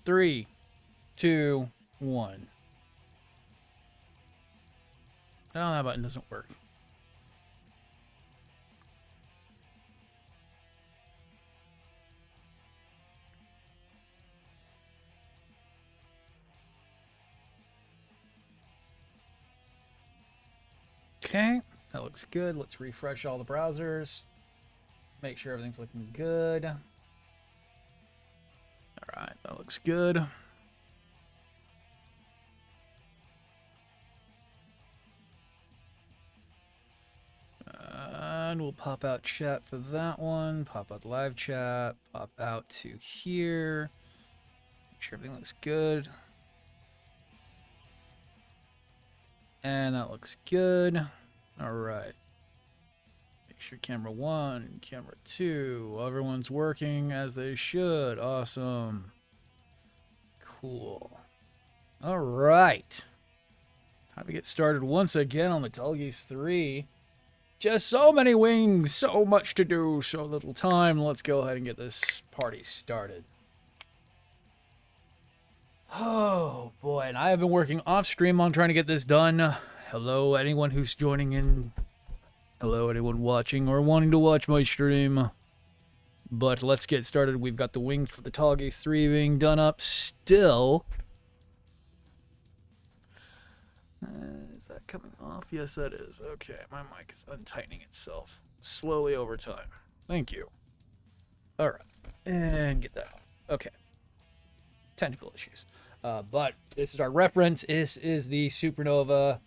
3, 2, 1. Oh, that button doesn't work. Okay, that looks good. Let's refresh all the browsers. Make sure everything's looking good. All right, that looks good. And we'll pop out chat for that one. Pop out live chat. Pop out to here. Make sure everything looks good. And that looks good. All right. Make sure camera 1, camera 2, everyone's working as they should. Awesome. Cool. All right. Time to get started once again on the Tallgeese 3. Just so many wings, so much to do, so little time. Let's go ahead and get this party started. Oh boy, and I have been working off stream on trying to get this done. Hello, anyone who's joining in. Hello, anyone watching or wanting to watch my stream. But let's get started. We've got the wings for the Tallgeese 3 being done up still. Is that coming off? Yes, that is. Okay, my mic is untightening itself slowly over time. Thank you. All right, and get that off. Okay. Technical issues. But this is our reference. This is the Supernova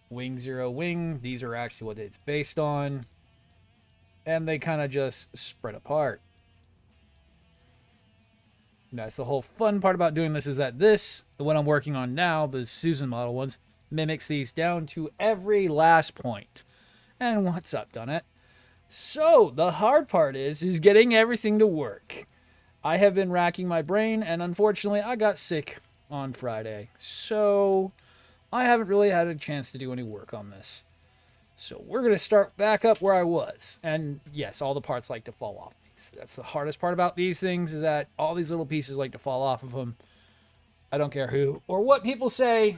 Wing Zero wing. These are actually what it's based on. And they kind of just spread apart. That's the whole fun part about doing this, is that this, the one I'm working on now, the Susan model ones, mimics these down to every last point. And what's up, done it? So the hard part is getting everything to work. I have been racking my brain, and unfortunately I got sick on Friday. So I haven't really had a chance to do any work on this. So we're going to start back up where I was. And yes, all the parts like to fall off these. That's the hardest part about these things, is that all these little pieces like to fall off of them. I don't care who or what people say.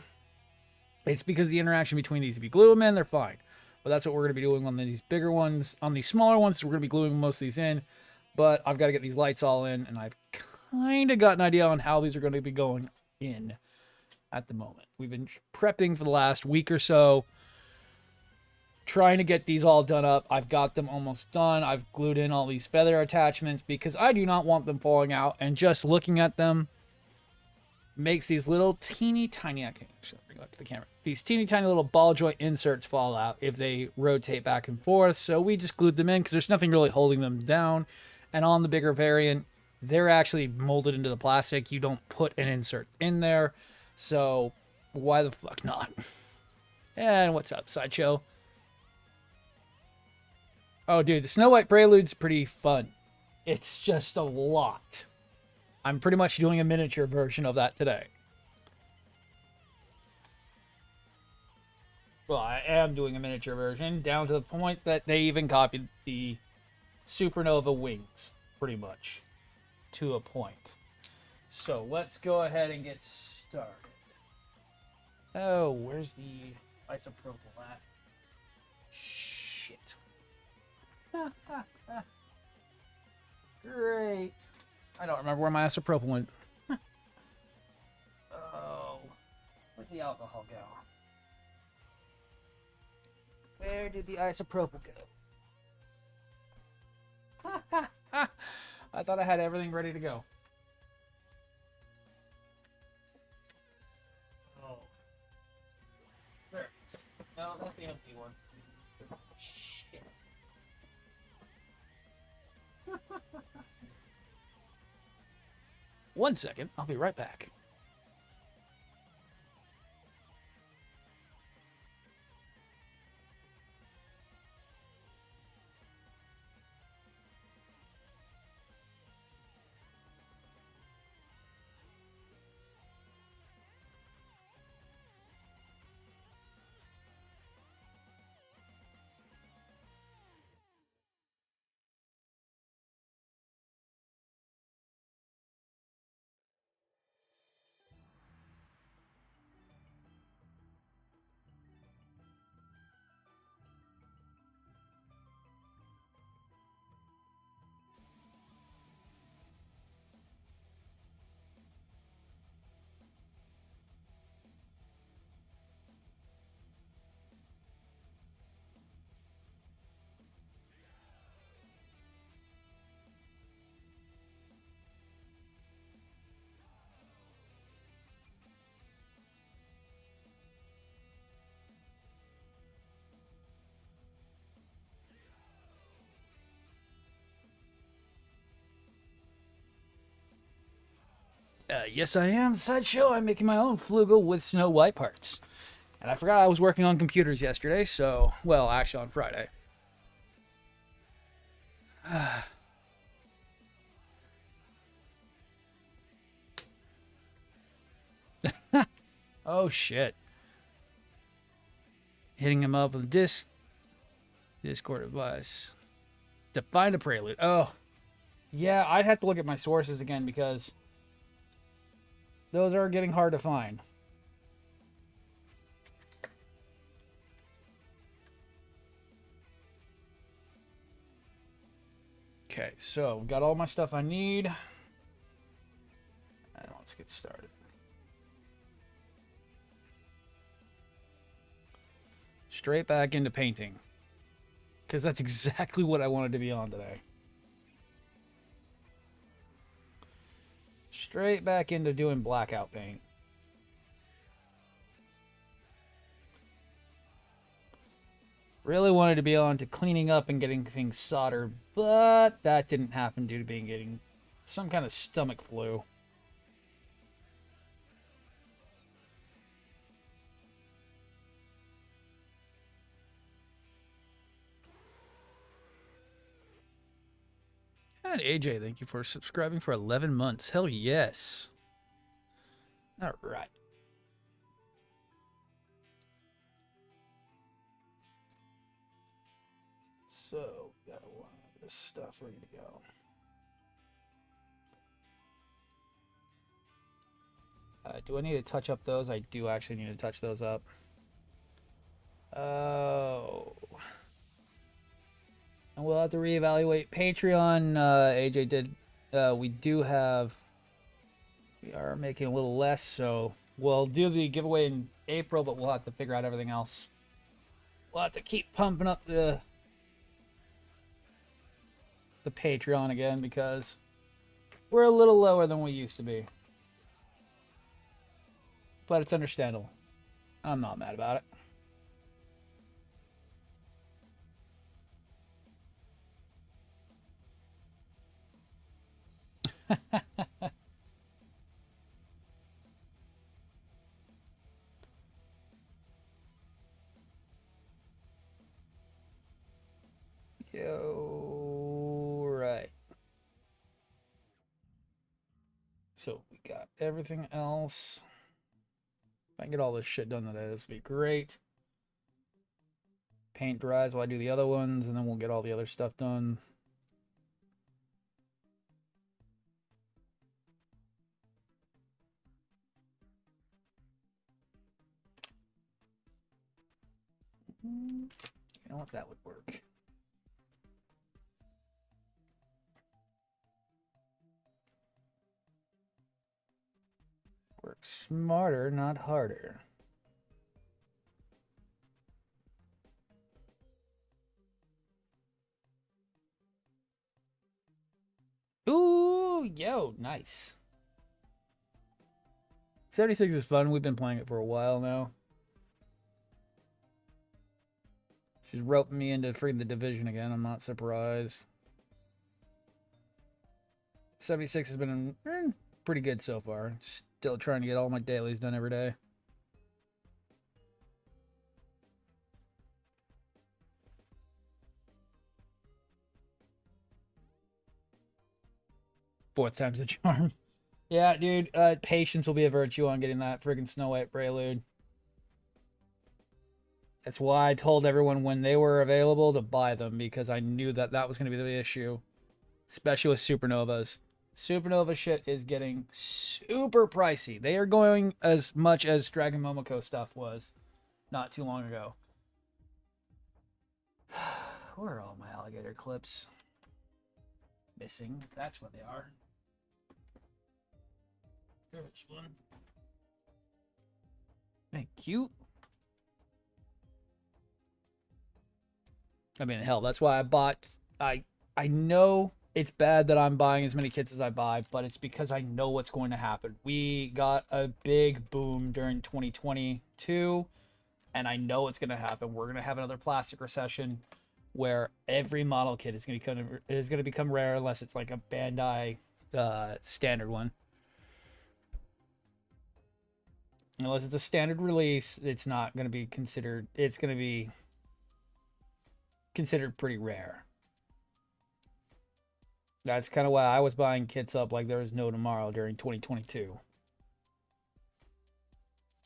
It's because the interaction between these, if you glue them in, they're fine. But that's what we're going to be doing on these bigger ones. On these smaller ones, we're going to be gluing most of these in. But I've got to get these lights all in, and I've kind of got an idea on how these are going to be going in at the moment. We've been prepping for the last week or so, trying to get these all done up. I've got them almost done. I've glued in all these feather attachments because I do not want them falling out, and just looking at them makes these little teeny tiny, I can't actually bring it up to the camera, these teeny tiny little ball joint inserts fall out if they rotate back and forth. So we just glued them in because there's nothing really holding them down. And on the bigger variant, they're actually molded into the plastic. You don't put an insert in there. So why the fuck not? And what's up, Sideshow? Oh, dude, the Snow White Prelude's pretty fun. It's just a lot. I'm pretty much doing a miniature version of that today. Well, I am doing a miniature version, down to the point that they even copied the Supernova wings, pretty much, to a point. So let's go ahead and get started. Oh, where's the isopropyl at? Shit. Great. I don't remember where my isopropyl went. Oh, where'd the alcohol go? Where did the isopropyl go? I thought I had everything ready to go. Oh. There. No, that's the empty one. Shit. One second, I'll be right back. Yes, I am. Sideshow. I'm making my own Flugel with Snow White parts. And I forgot I was working on computers yesterday, so... Well, actually on Friday. Oh, shit. Hitting him up with Discord advice. To find a prelude. Oh. Yeah, I'd have to look at my sources again because... those are getting hard to find. Okay, so got all my stuff I need. And let's get started. Straight back into painting. Because that's exactly what I wanted to be on today. Straight back into doing blackout paint. Really wanted to be on to cleaning up and getting things soldered, but that didn't happen due to getting some kind of stomach flu. And AJ, thank you for subscribing for 11 months. Hell yes. All right. So, got a lot of this stuff ready to go. Do I need to touch up those? I do actually need to touch those up. Oh. And we'll have to reevaluate Patreon. AJ did. We are making a little less, so we'll do the giveaway in April, but we'll have to figure out everything else. We'll have to keep pumping up the Patreon again because we're a little lower than we used to be. But it's understandable. I'm not mad about it. Yo, right. So we got everything else. If I can get all this shit done today, this would be great. Paint dries while I do the other ones, and then we'll get all the other stuff done. You know what? That would work. Work smarter, not harder. Ooh, yo, nice. 76 is fun. We've been playing it for a while now. She's roping me into freaking the division again. I'm not surprised. 76 has been pretty good so far. Still trying to get all my dailies done every day. Fourth time's the charm. Yeah, dude, patience will be a virtue on getting that friggin' Snow White Prelude. That's why I told everyone when they were available to buy them, because I knew that that was going to be the issue. Especially with Supernovas. Supernova shit is getting super pricey. They are going as much as Dragon Momoko stuff was not too long ago. Where are all my alligator clips? Missing. That's what they are. There's one. Thank you. I mean, hell, that's why I bought... I know it's bad that I'm buying as many kits as I buy, but it's because I know what's going to happen. We got a big boom during 2022, and I know it's going to happen. We're going to have another plastic recession where every model kit is going to become rare unless it's like a Bandai standard one. Unless it's a standard release, it's not going to be considered. It's going to be considered pretty rare. That's kind of why I was buying kits up like there was no tomorrow during 2022.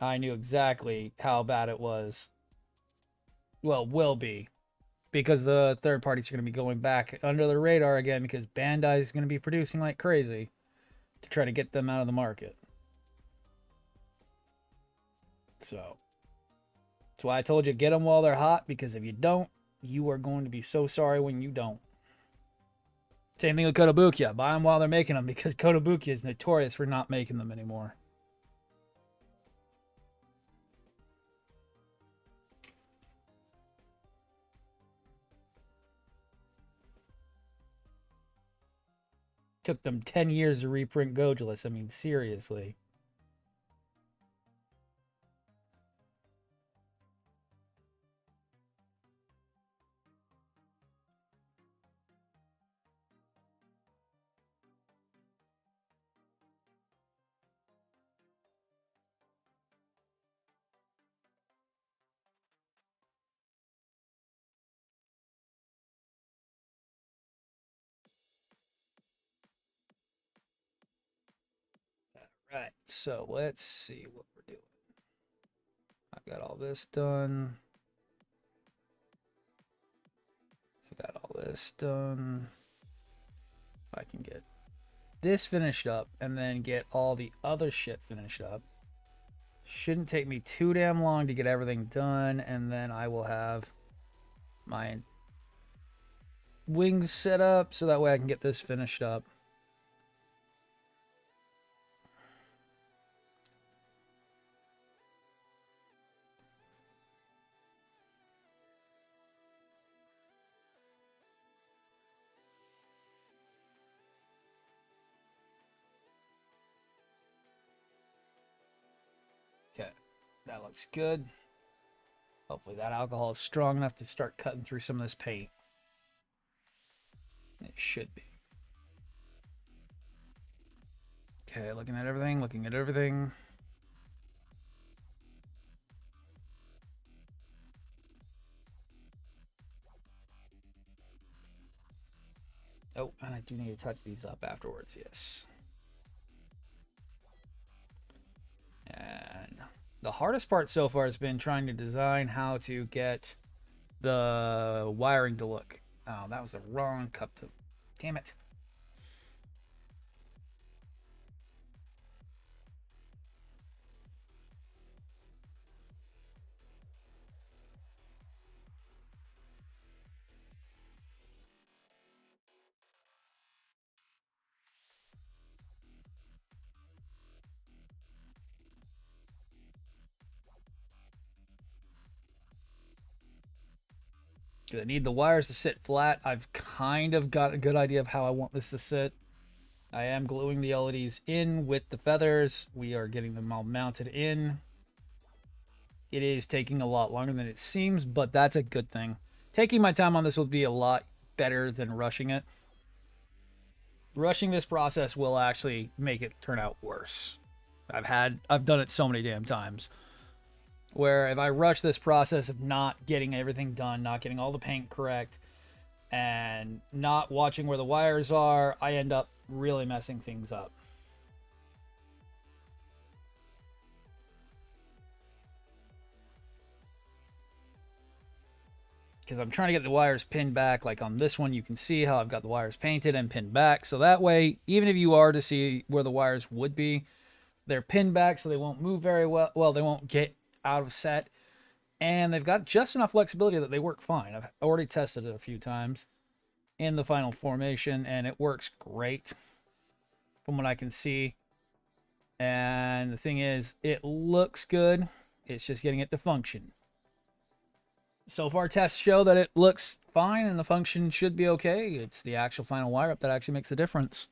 I knew exactly how bad it was. Well, will be. Because the third parties are going to be going back under the radar again because Bandai is going to be producing like crazy to try to get them out of the market. So, that's why I told you get them while they're hot, because if you don't, you are going to be so sorry when you don't. Same thing with Kotobukiya. Buy them while they're making them, because Kotobukiya is notorious for not making them anymore. Took them 10 years to reprint Gojulus. I mean, seriously. Right, so let's see what we're doing. I got all this done. I got all this done. If I can get this finished up and then get all the other shit finished up, shouldn't take me too damn long to get everything done, and then I will have my wings set up so that way I can get this finished up. Okay, that looks good. Hopefully that alcohol is strong enough to start cutting through some of this paint. It should be. Okay, looking at everything, looking at everything. Oh, and I do need to touch these up afterwards, yes. And the hardest part so far has been trying to design how to get the wiring to look. Oh, that was the wrong cup to... Damn it. I need the wires to sit flat. I've kind of got a good idea of how I want this to sit. I am gluing the LEDs in with the feathers. We are getting them all mounted in. It is taking a lot longer than it seems, but that's a good thing. Taking my time on this will be a lot better than rushing it. Rushing this process will actually make it turn out worse. I've done it so many damn times. Where if I rush this process of not getting everything done, not getting all the paint correct, and not watching where the wires are, I end up really messing things up. Because I'm trying to get the wires pinned back. Like on this one, you can see how I've got the wires painted and pinned back. So that way, even if you are to see where the wires would be, they're pinned back so they won't move very well. Well, they won't get out of set. And they've got just enough flexibility that they work fine. I've already tested it a few times in the final formation, and it works great from what I can see. And the thing is, it looks good. It's just getting it to function. So far, tests show that it looks fine and the function should be okay. It's the actual final wire up that actually makes the difference.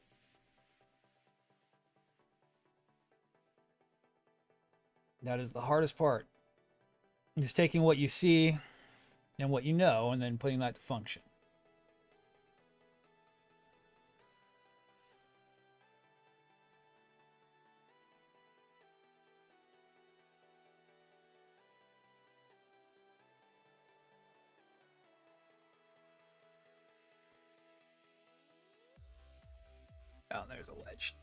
That is the hardest part. Just taking what you see and what you know and then putting that to function. there's a wedge.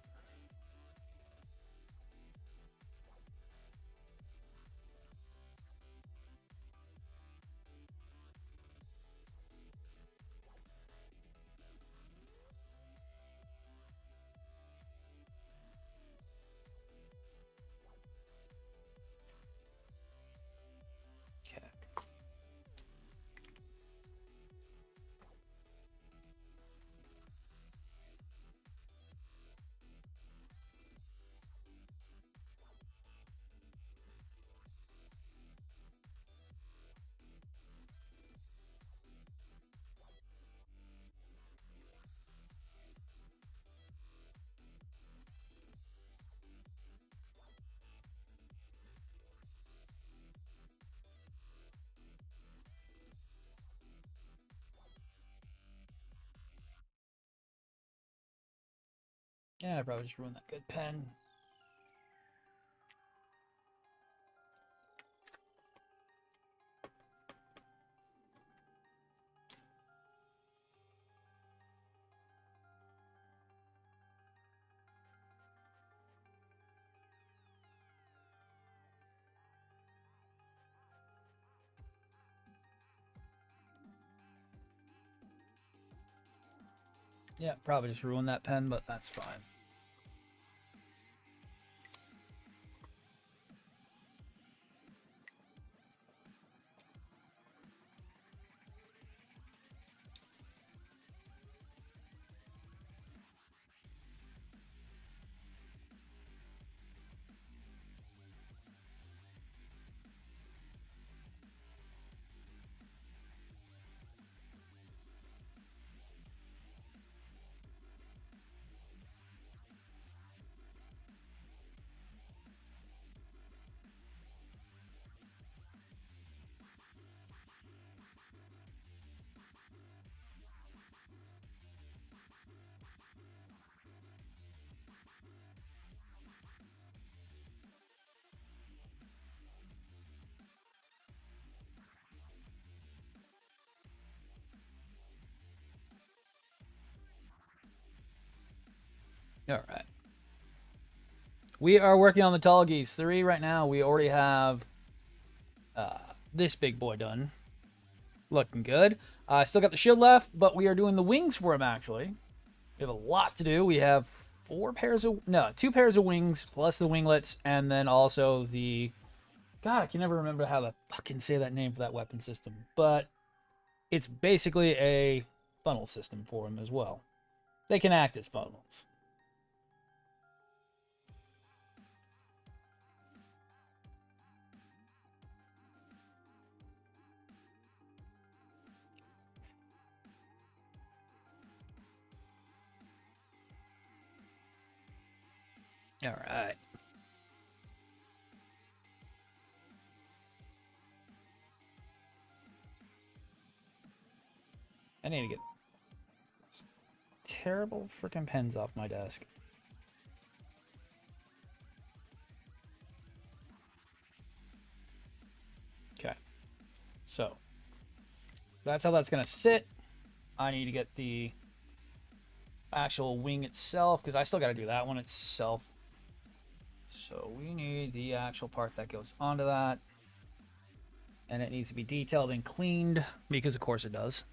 Yeah, I probably just ruined that good pen. Yeah, probably just ruined that pen, but that's fine. All right. We are working on the tall geese 3 right now. We already have this big boy done. Looking good. I still got the shield left, but we are doing the wings for him, actually. We have a lot to do. We have 2 pairs of wings, plus the winglets, and then also the... God, I can never remember how to fucking say that name for that weapon system. But it's basically a funnel system for him as well. They can act as funnels. All right. I need to get terrible freaking pens off my desk. Okay. So, that's how that's going to sit. I need to get the actual wing itself, because I still got to do that one itself. So we need the actual part that goes onto that. And it needs to be detailed and cleaned, because of course it does.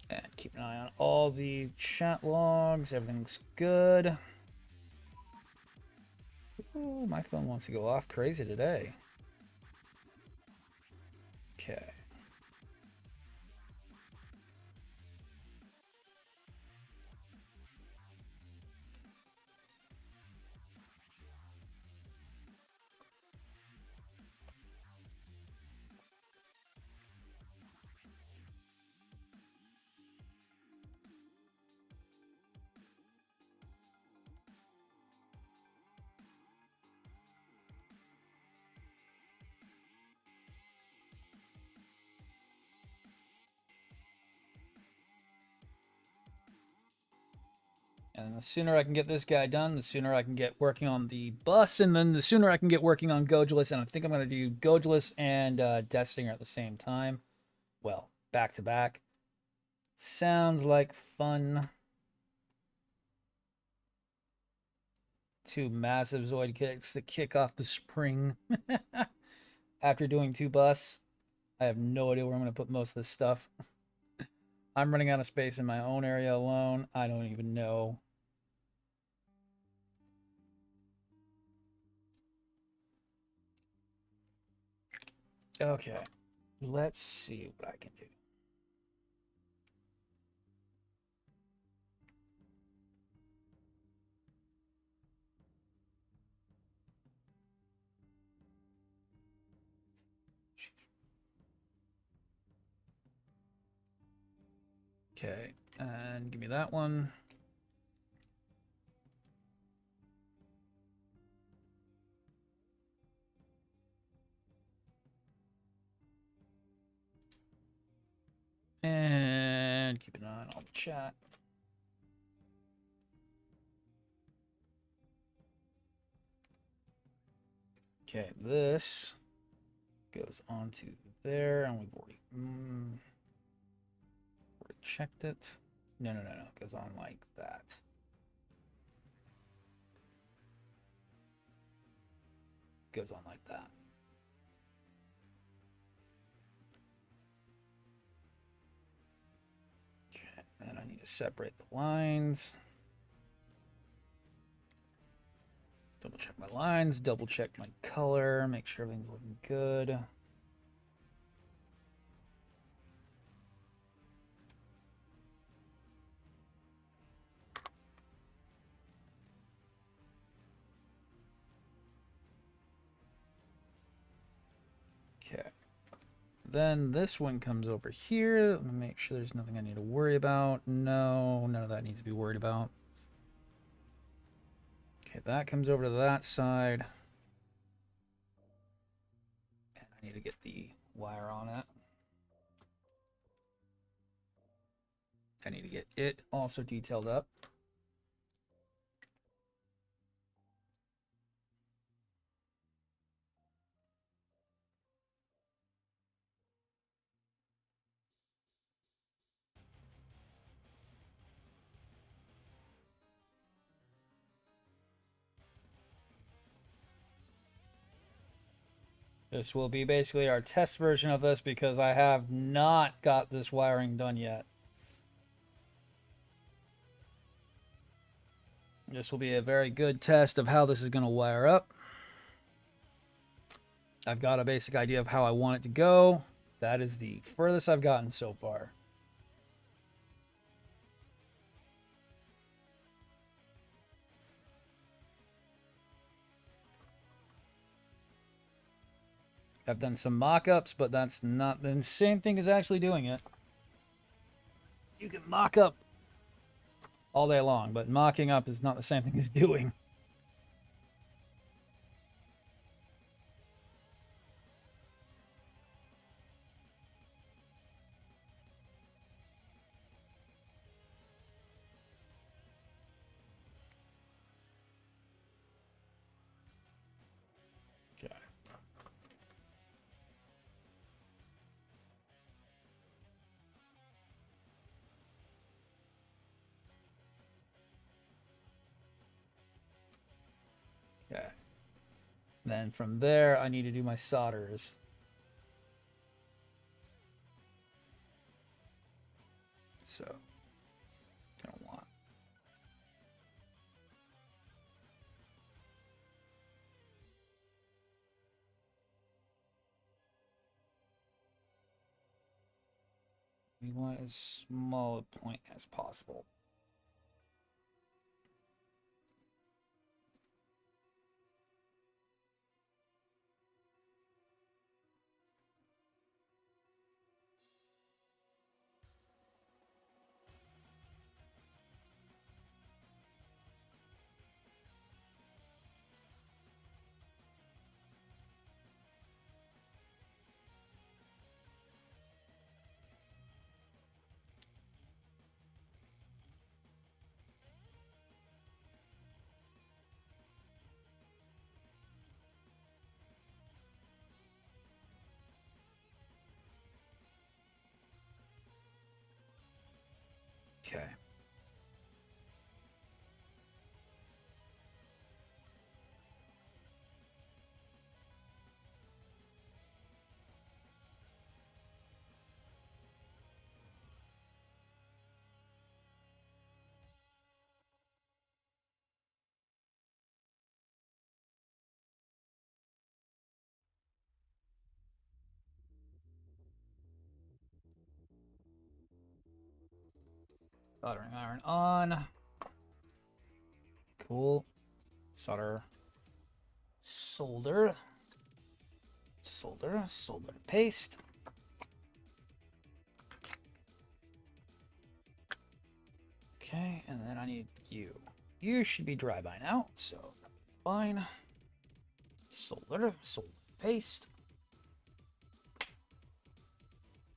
And keep an eye on all the chat logs. Everything's good. Ooh, my phone wants to go off crazy today. Okay. And the sooner I can get this guy done, the sooner I can get working on the bus, and then the sooner I can get working on Gojulus. And I think I'm going to do Gojulus and Death Stinger at the same time. Well, back to back. Sounds like fun. 2 massive Zoid kicks to kick off the spring. After doing 2 busts, I have no idea where I'm going to put most of this stuff. I'm running out of space in my own area alone. I don't even know. Okay, let's see what I can do. Okay, and give me that one. And keep an eye on all the chat. Okay, this goes on to there, and we've already checked it. No. It goes on like that. Goes on like that. Okay, then I need to separate the lines. Double check my lines, double check my color, make sure everything's looking good. Okay. Then this one comes over here. Let me make sure there's nothing I need to worry about. No, none of that needs to be worried about. Okay, that comes over to that side. And I need to get the wire on it. I need to get it also detailed up. This will be basically our test version of this because I have not got this wiring done yet. This will be a very good test of how this is going to wire up. I've got a basic idea of how I want it to go. That is the furthest I've gotten so far. I've done some mock-ups, but that's not the same thing as actually doing it. You can mock up all day long, but mocking up is not the same thing as doing. Okay. Okay. Then from there, I need to do my solders. So, I don't want. We want as small a point as possible. Okay. Soldering iron on. Cool. Solder. Solder. Solder. Solder. Paste. Okay, and then I need you. You should be dry by now, so fine. Solder. Solder. Paste.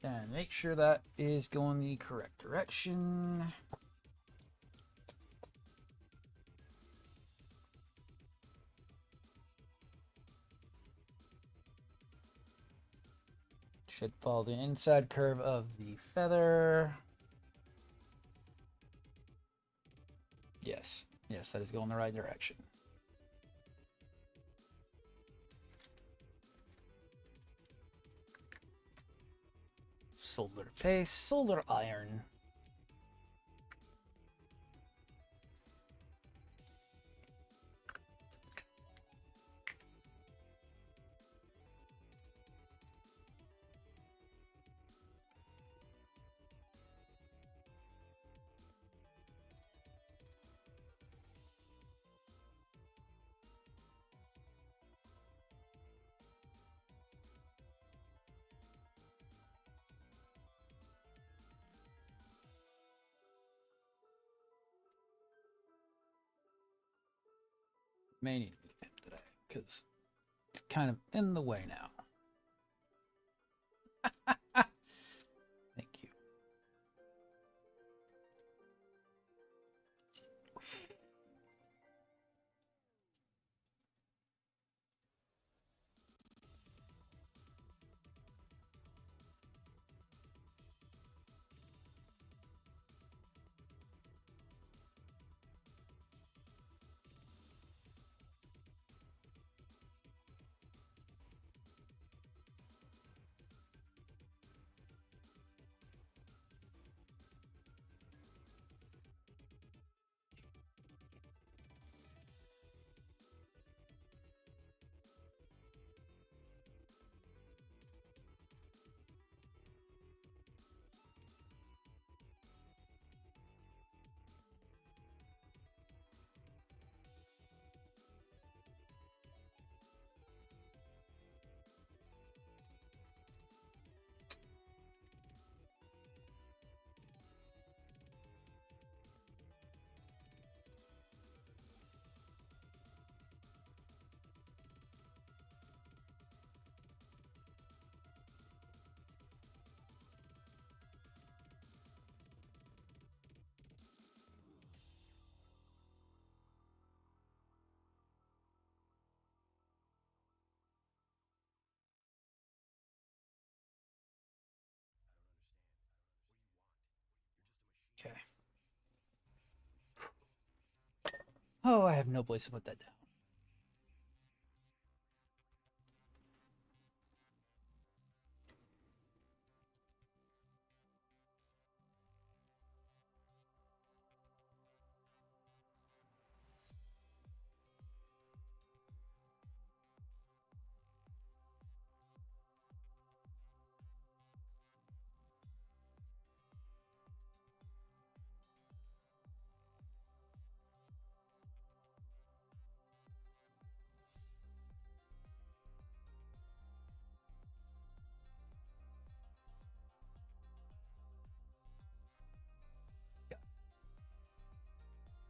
And make sure that is going the correct direction. Should follow the inside curve of the feather. Yes. Yes, that is going the right direction. Solder paste, solder iron. May need to be pimped today because it's kind of in the way now. Thank you. Okay. Oh, I have no place to put that down.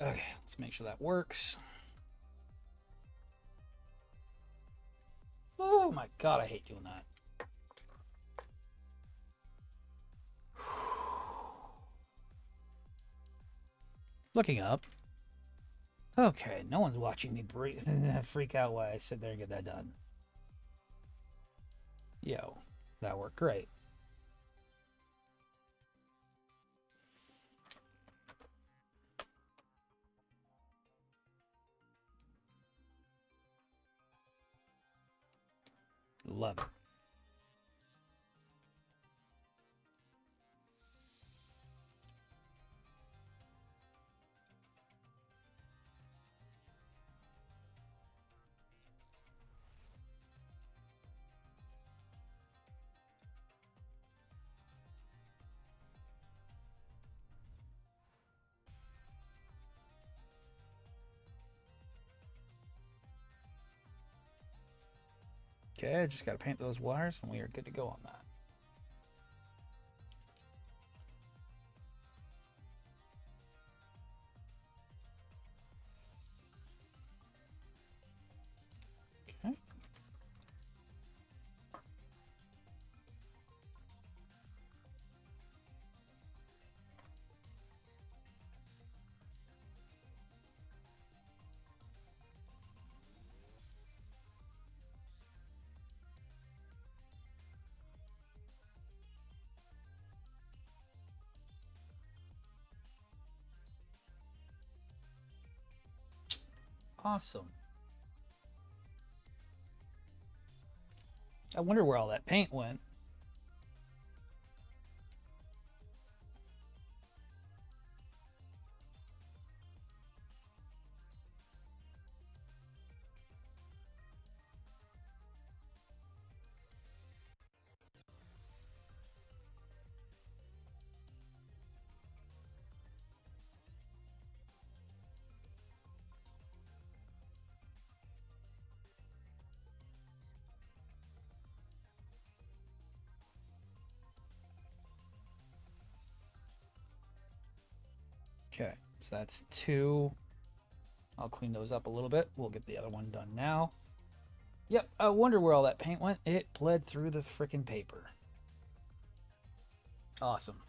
Okay, let's make sure that works. Oh my god, I hate doing that. Looking up. Okay, no one's watching me freak out while I sit there and get that done. Yo, that worked great. Love it. Okay, I just got to paint those wires and we are good to go on that. Okay. Awesome. I wonder where all that paint went. Okay, so that's 2. I'll clean those up a little bit. We'll get the other one done now. Yep, I wonder where all that paint went. It bled through the freaking paper. Awesome.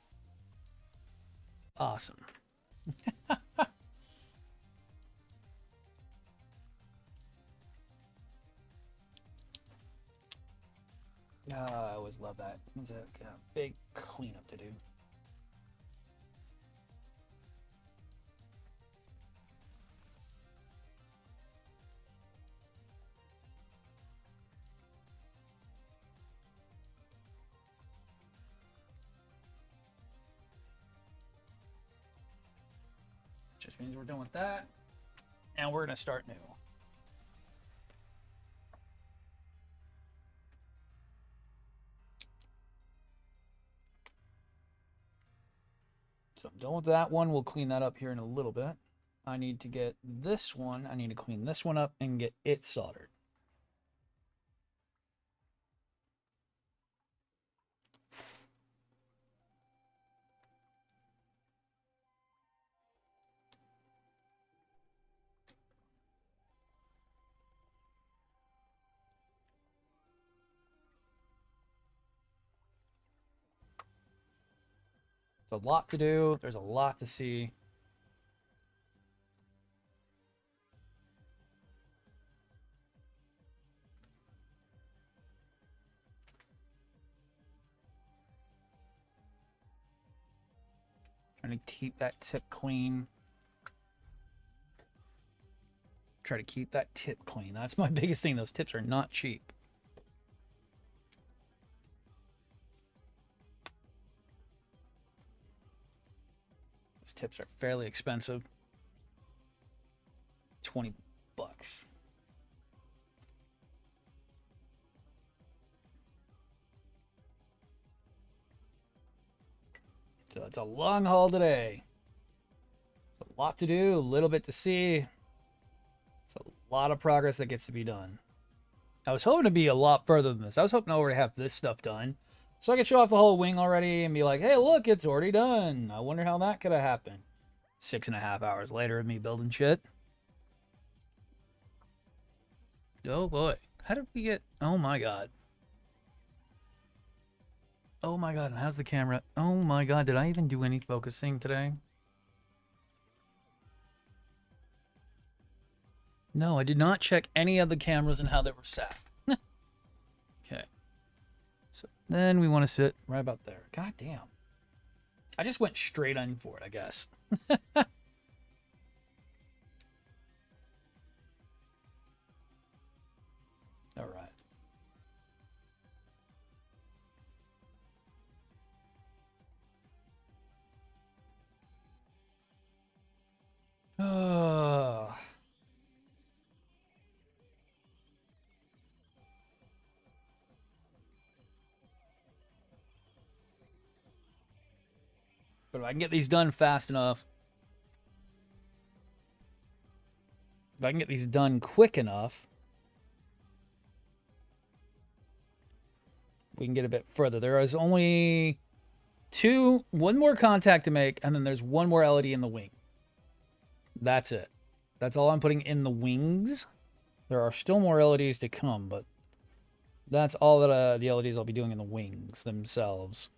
Awesome. I always love that. It's a big cleanup to do. Just means we're done with that. And we're going to start new. So I'm done with that one. We'll clean that up here in a little bit. I need to get this one. I need to clean this one up and get it soldered. It's a lot to do. There's a lot to see. Trying to keep that tip clean. Try to keep that tip clean. That's my biggest thing. Those tips are not cheap. Those tips are fairly expensive. 20 bucks. So it's a long haul today. It's a lot to do, a little bit to see. It's a lot of progress that gets to be done. I was hoping to be a lot further than this. I was hoping I already have this stuff done, so I could show off the whole wing already and be like, hey, look, it's already done. I wonder how that could have happened. 6.5 hours later of me building shit. Oh boy. How did we get... Oh my god. Oh my god, and how's the camera? Oh my god, did I even do any focusing today? No, I did not check any of the cameras and how they were set. Okay. So then we want to sit right about there. God damn. I just went straight on for it, I guess. All right. But if I can get these done fast enough, if I can get these done quick enough, we can get a bit further. There is only one more contact to make, and then there's one more LED in the wing. That's it. That's all I'm putting in the wings. There are still more LEDs to come, but that's all that the LEDs I'll be doing in the wings themselves.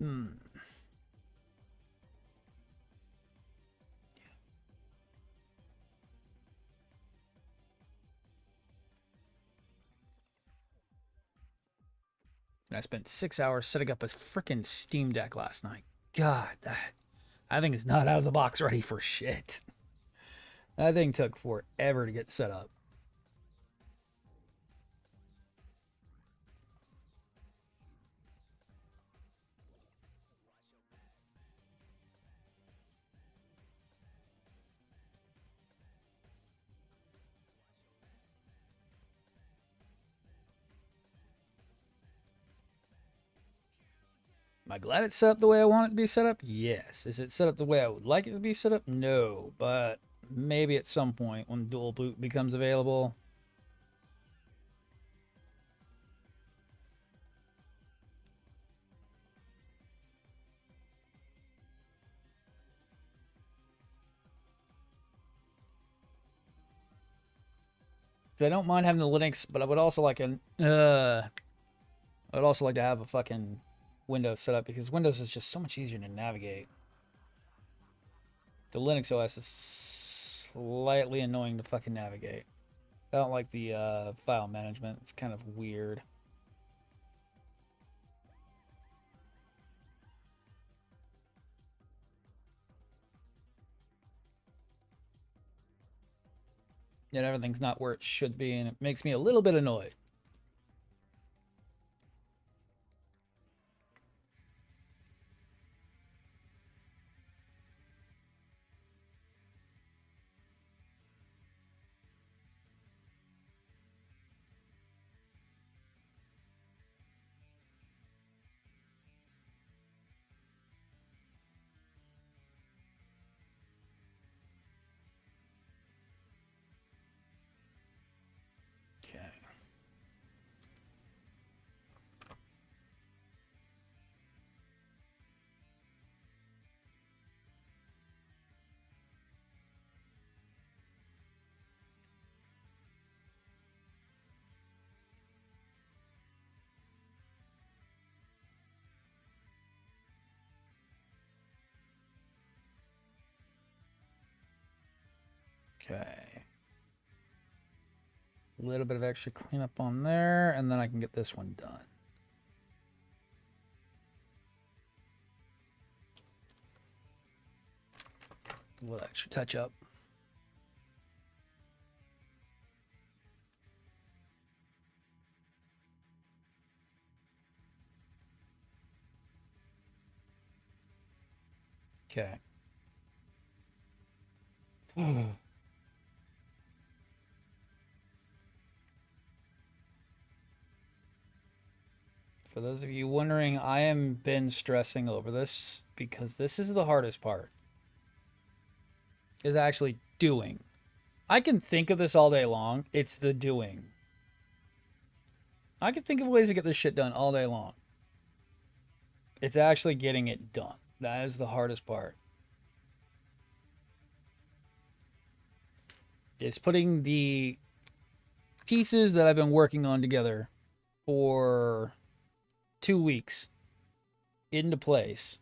And I spent 6 hours setting up a freaking Steam Deck last night. God, that thing is not out of the box ready for shit. That thing took forever to get set up. Am I glad it's set up the way I want it to be set up? Yes. Is it set up the way I would like it to be set up? No. But maybe at some point when dual boot becomes available. I don't mind having the Linux, but I would also like I would also like to have a fucking Windows set up because Windows is just so much easier to navigate. The Linux OS is slightly annoying to fucking navigate. I don't like the file management. It's kind of weird. Yet everything's not where it should be, and it makes me a little bit annoyed. Okay. Okay. A little bit of extra cleanup on there, and then I can get this one done. A little extra touch up. Okay. For those of you wondering, I am been stressing over this because this is the hardest part. Is actually doing. I can think of this all day long. It's the doing. I can think of ways to get this shit done all day long. It's actually getting it done. That is the hardest part. It's putting the pieces that I've been working on together for 2 weeks into place.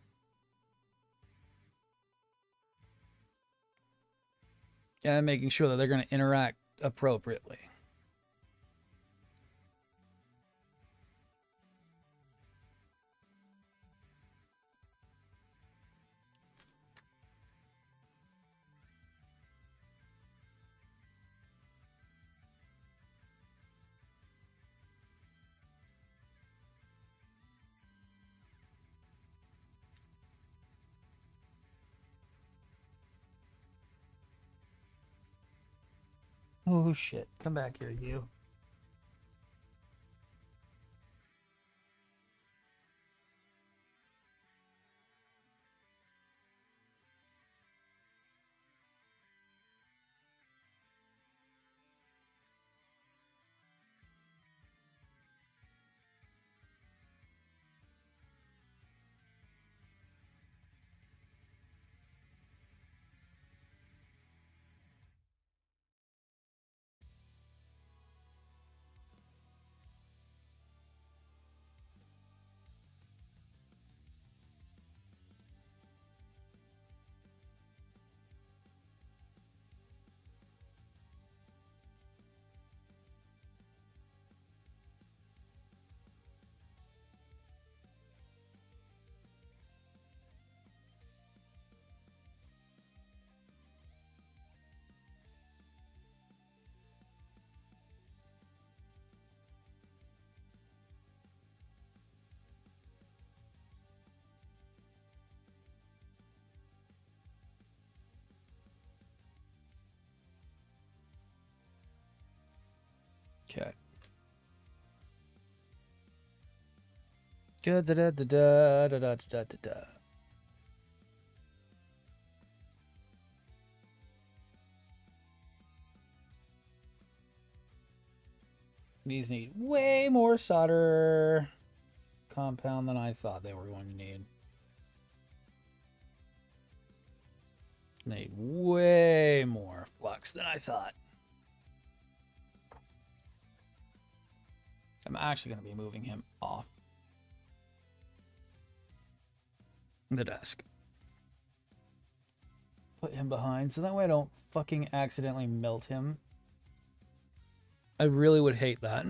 And making sure that they're going to interact appropriately. Oh shit. Come back here, you. Okay. Da da da da da da da da da da. These need way more solder compound than I thought they were going to need. Need way more flux than I thought. I'm actually going to be moving him off the desk. Put him behind so that way I don't fucking accidentally melt him. I really would hate that.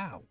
Ow.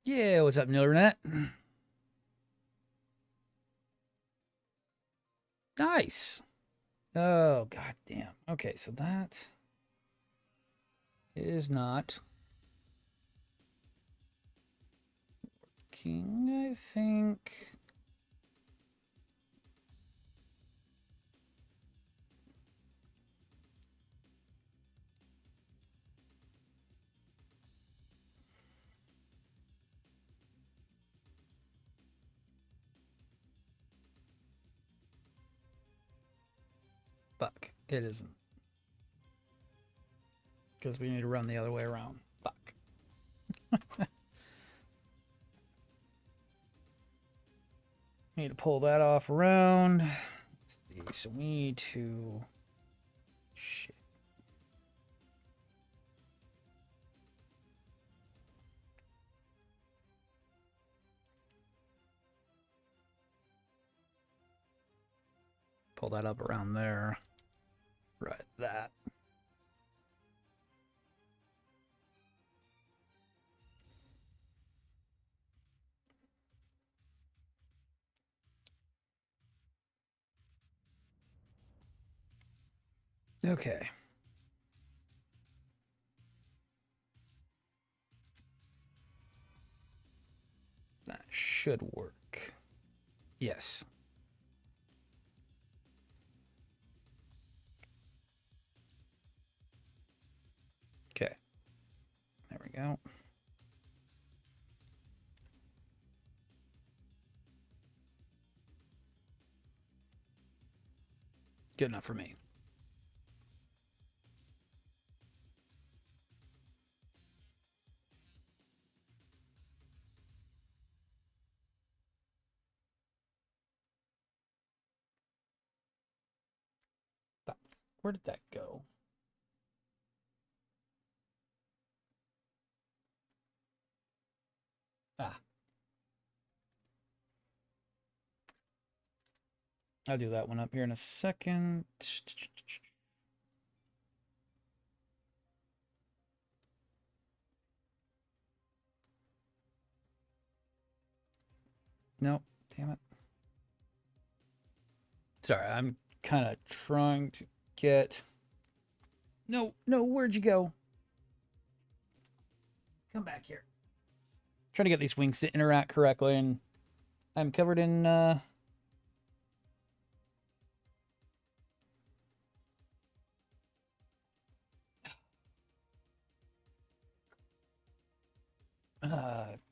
Yeah, what's up, Nildernet? Nice. Oh, god damn. Okay, so that is not working, I think. Fuck. It isn't. Because we need to run the other way around. Fuck. Need to pull that off around. Let's see. So we need to... Shit. Pull that up around there. Right, that. Okay. That should work. Yes. Okay. There we go. Good enough for me. Where did that go? Ah. I'll do that one up here in a second. Nope. Damn it. Sorry, I'm kind of trying to get... No, where'd you go? Come back here. Trying to get these wings to interact correctly, and I'm covered in,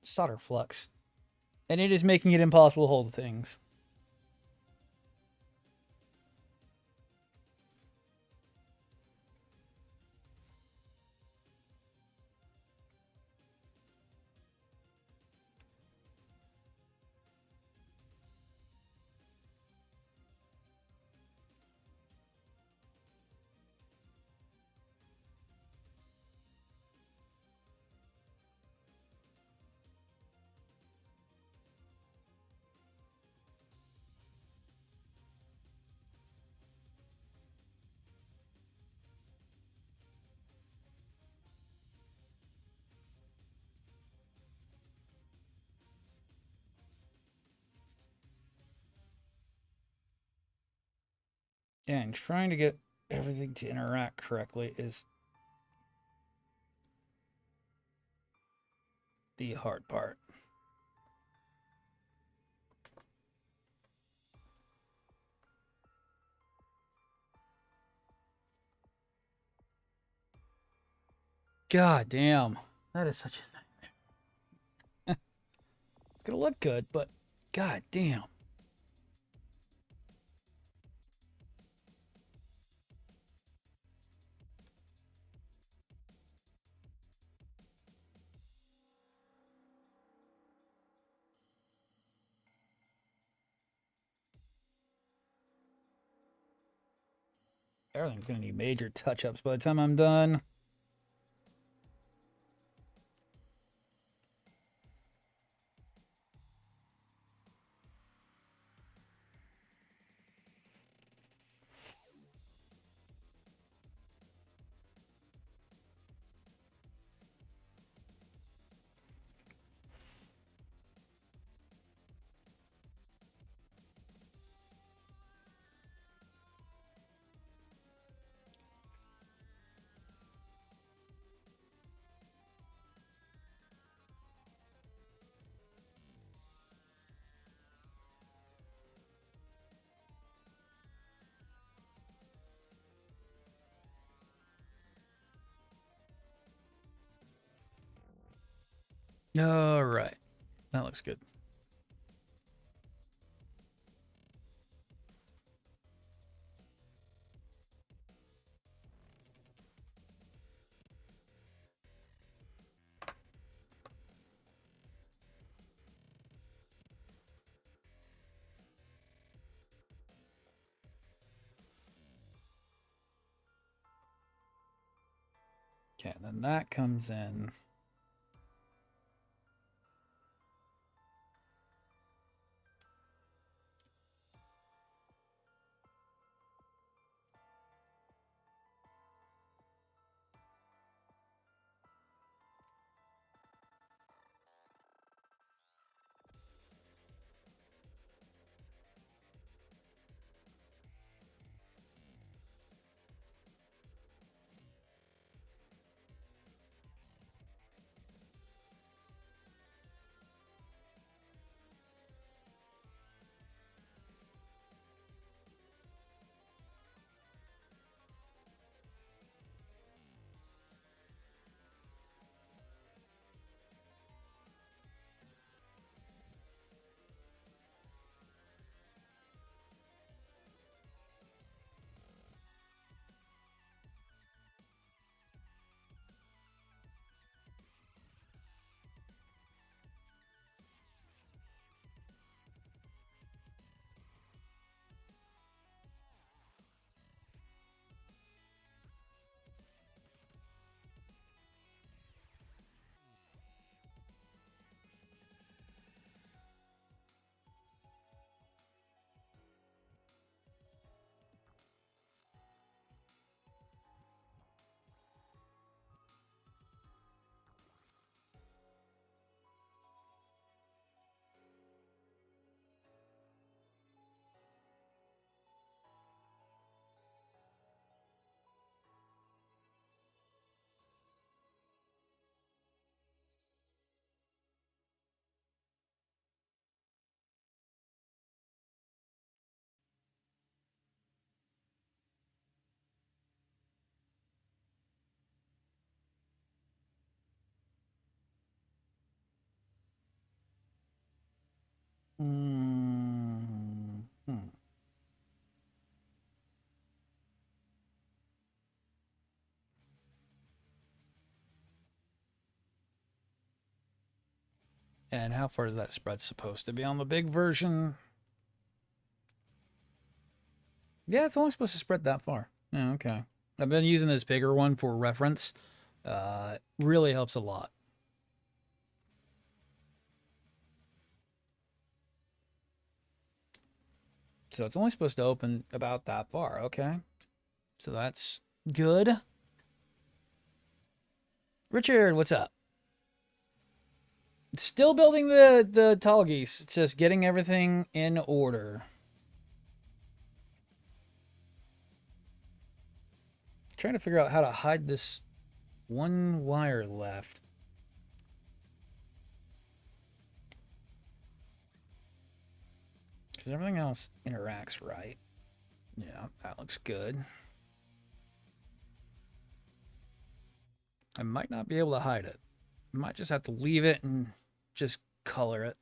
solder flux. And it is making it impossible to hold things. And trying to get everything to interact correctly is the hard part. God damn. That is such a nightmare. It's gonna look good, but god damn. Everything's gonna need major touch-ups by the time I'm done. All right. That looks good. Okay, then that comes in. Mm -hmm. And how far is that spread supposed to be on the big version? Yeah, it's only supposed to spread that far. Yeah, okay. I've been using this bigger one for reference. Really helps a lot. So it's only supposed to open about that far. Okay. So that's good. Richard, what's up? Still building the tall geese. It's just getting everything in order. Trying to figure out how to hide this one wire left. Because everything else interacts right. Yeah, that looks good. I might not be able to hide it. I might just have to leave it and just color it.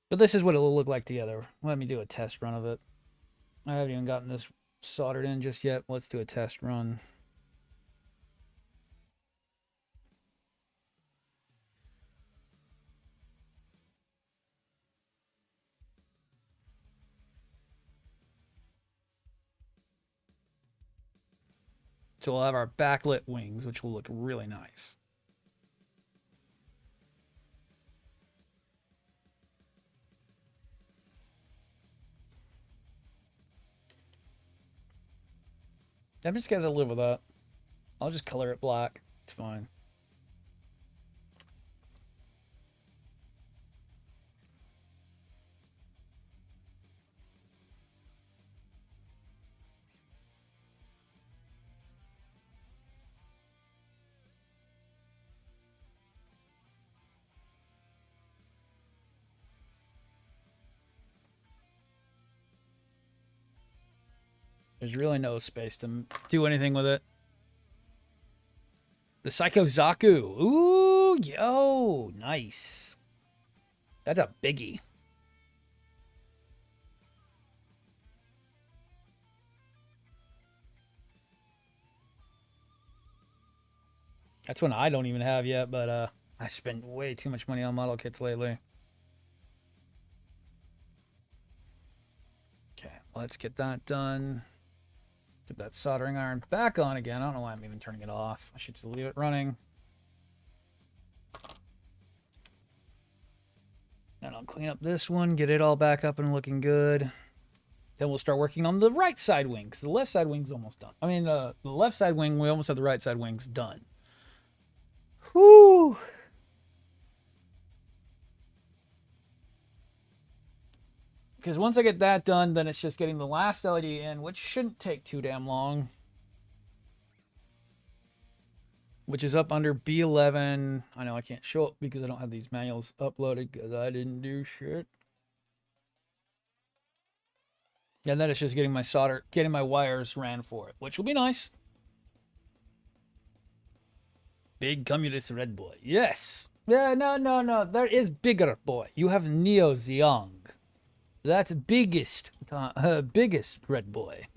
But this is what it'll look like together. Let me do a test run of it. I haven't even gotten this soldered in just yet. Let's do a test run. So we'll have our backlit wings, which will look really nice. I'm just gonna live with that. I'll just color it black. It's fine. There's really no space to do anything with it. The Psycho Zaku. Ooh, yo, nice. That's a biggie. That's one I don't even have yet, but I spend way too much money on model kits lately. Okay, let's get that done. Get that soldering iron back on again. I don't know why I'm even turning it off. I should just leave it running. And I'll clean up this one, get it all back up and looking good. Then we'll start working on the right side wing, because the left side wing's almost done. I mean, the left side wing, we almost have the right side wings done. Whew. Because once I get that done, then it's just getting the last LED in, which shouldn't take too damn long. Which is up under B11. I know I can't show it because I don't have these manuals uploaded because I didn't do shit. And then it's just getting my wires ran for it, which will be nice. Big communist red boy. Yes. Yeah, no. There is bigger boy. You have Neo Zeong. That's biggest red boy.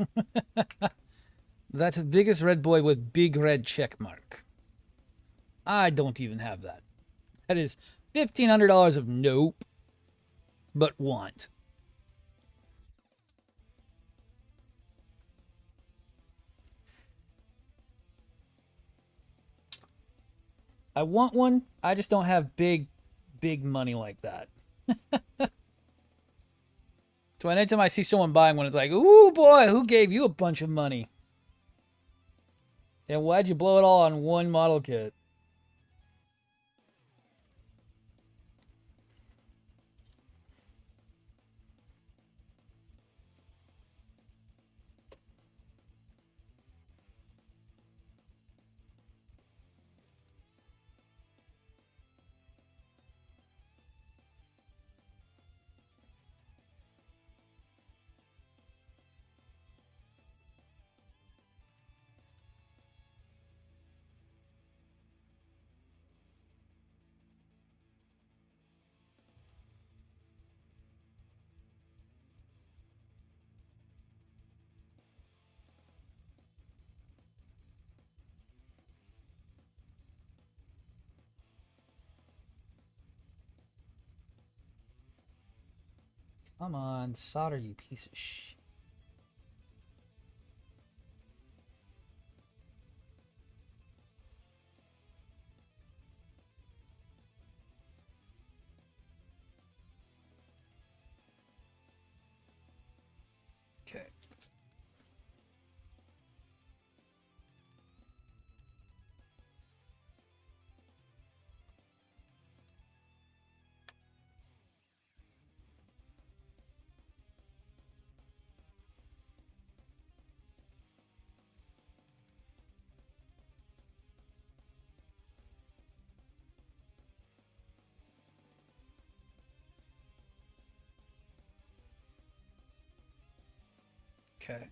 That's biggest red boy with big red check mark. I don't even have that. That is $1,500 of nope, but want. I want one. I just don't have big money like that. So anytime I see someone buying one, it's like, ooh, boy, who gave you a bunch of money? And why'd you blow it all on one model kit? Come on, solder, you piece of shit. Okay. Okay.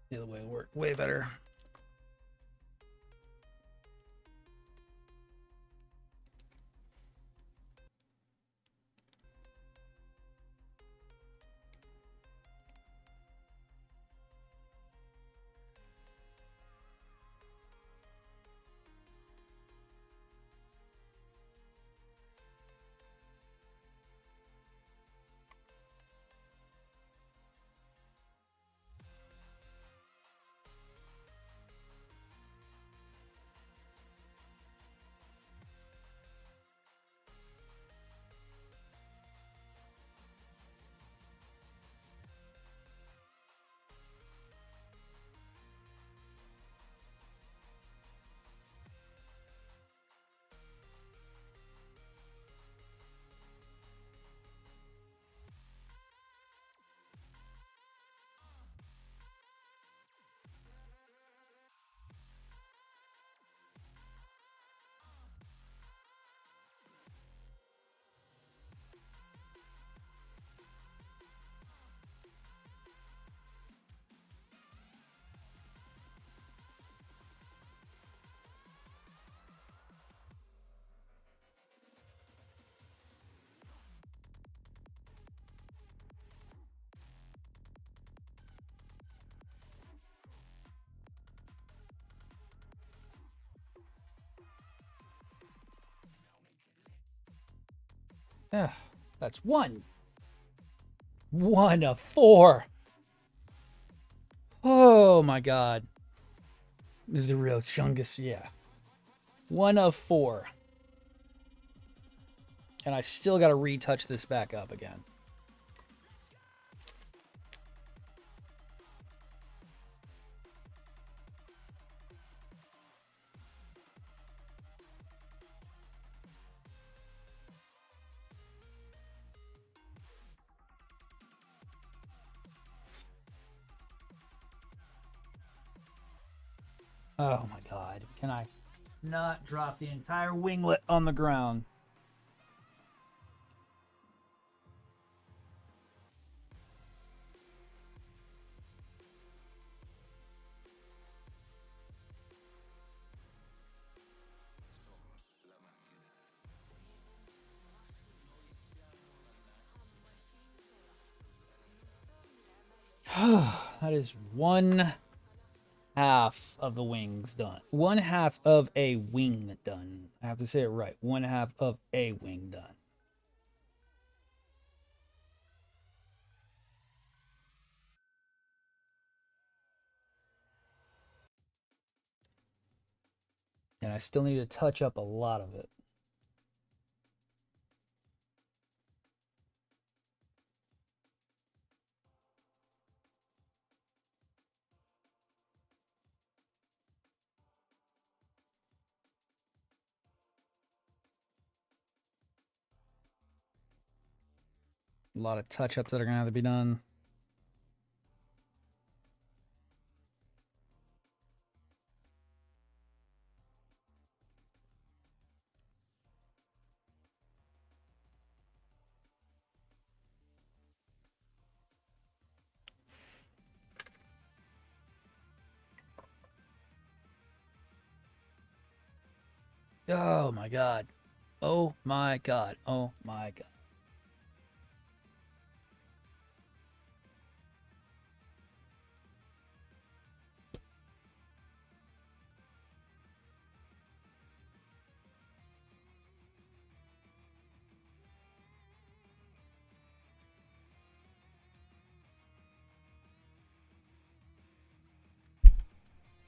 The other way will work way better. Yeah, that's one. 1 of 4. Oh my god. This is the real chungus, yeah. 1 of 4. And I still got to retouch this back up again. Oh my god. Can I not drop the entire winglet on the ground? That is 1/2 of the wings done. 1/2 of a wing done. I have to say it right. 1/2 of a wing done. And I still need to touch up a lot of it. A lot of touch-ups that are going to have to be done. Oh my god. Oh my god. Oh my god.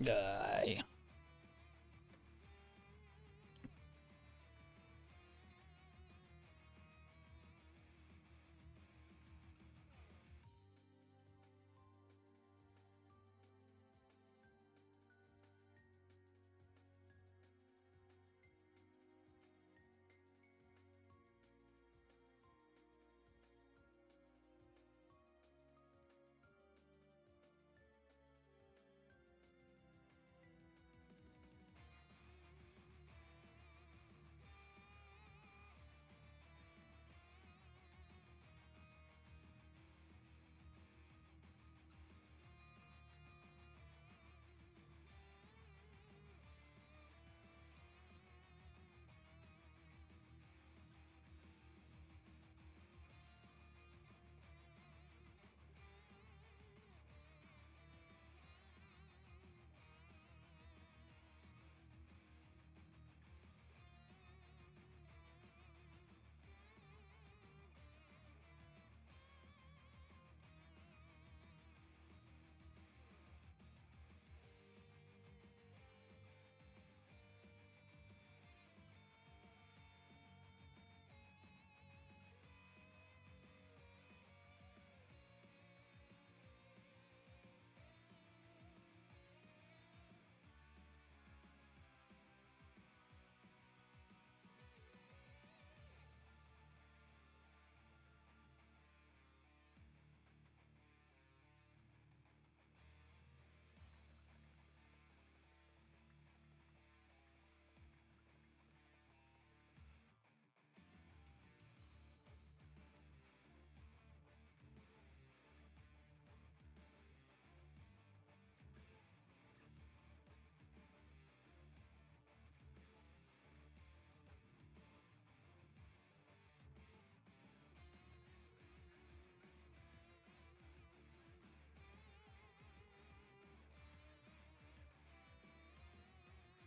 Die.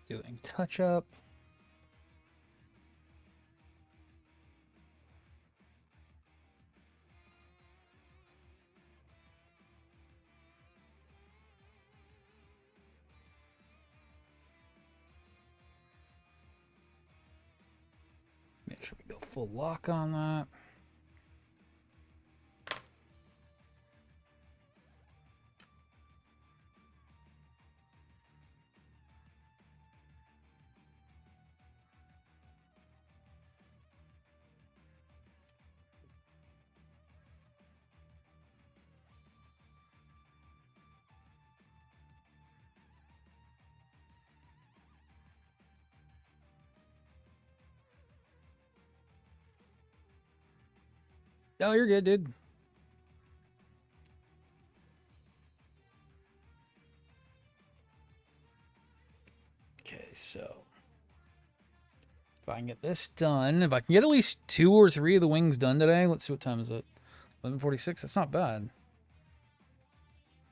Doing touch up. Make sure we go full lock on that. Oh, you're good, dude. Okay, so if I can get this done, if I can get at least 2 or 3 of the wings done today, let's see what time is it. 11:46. That's not bad.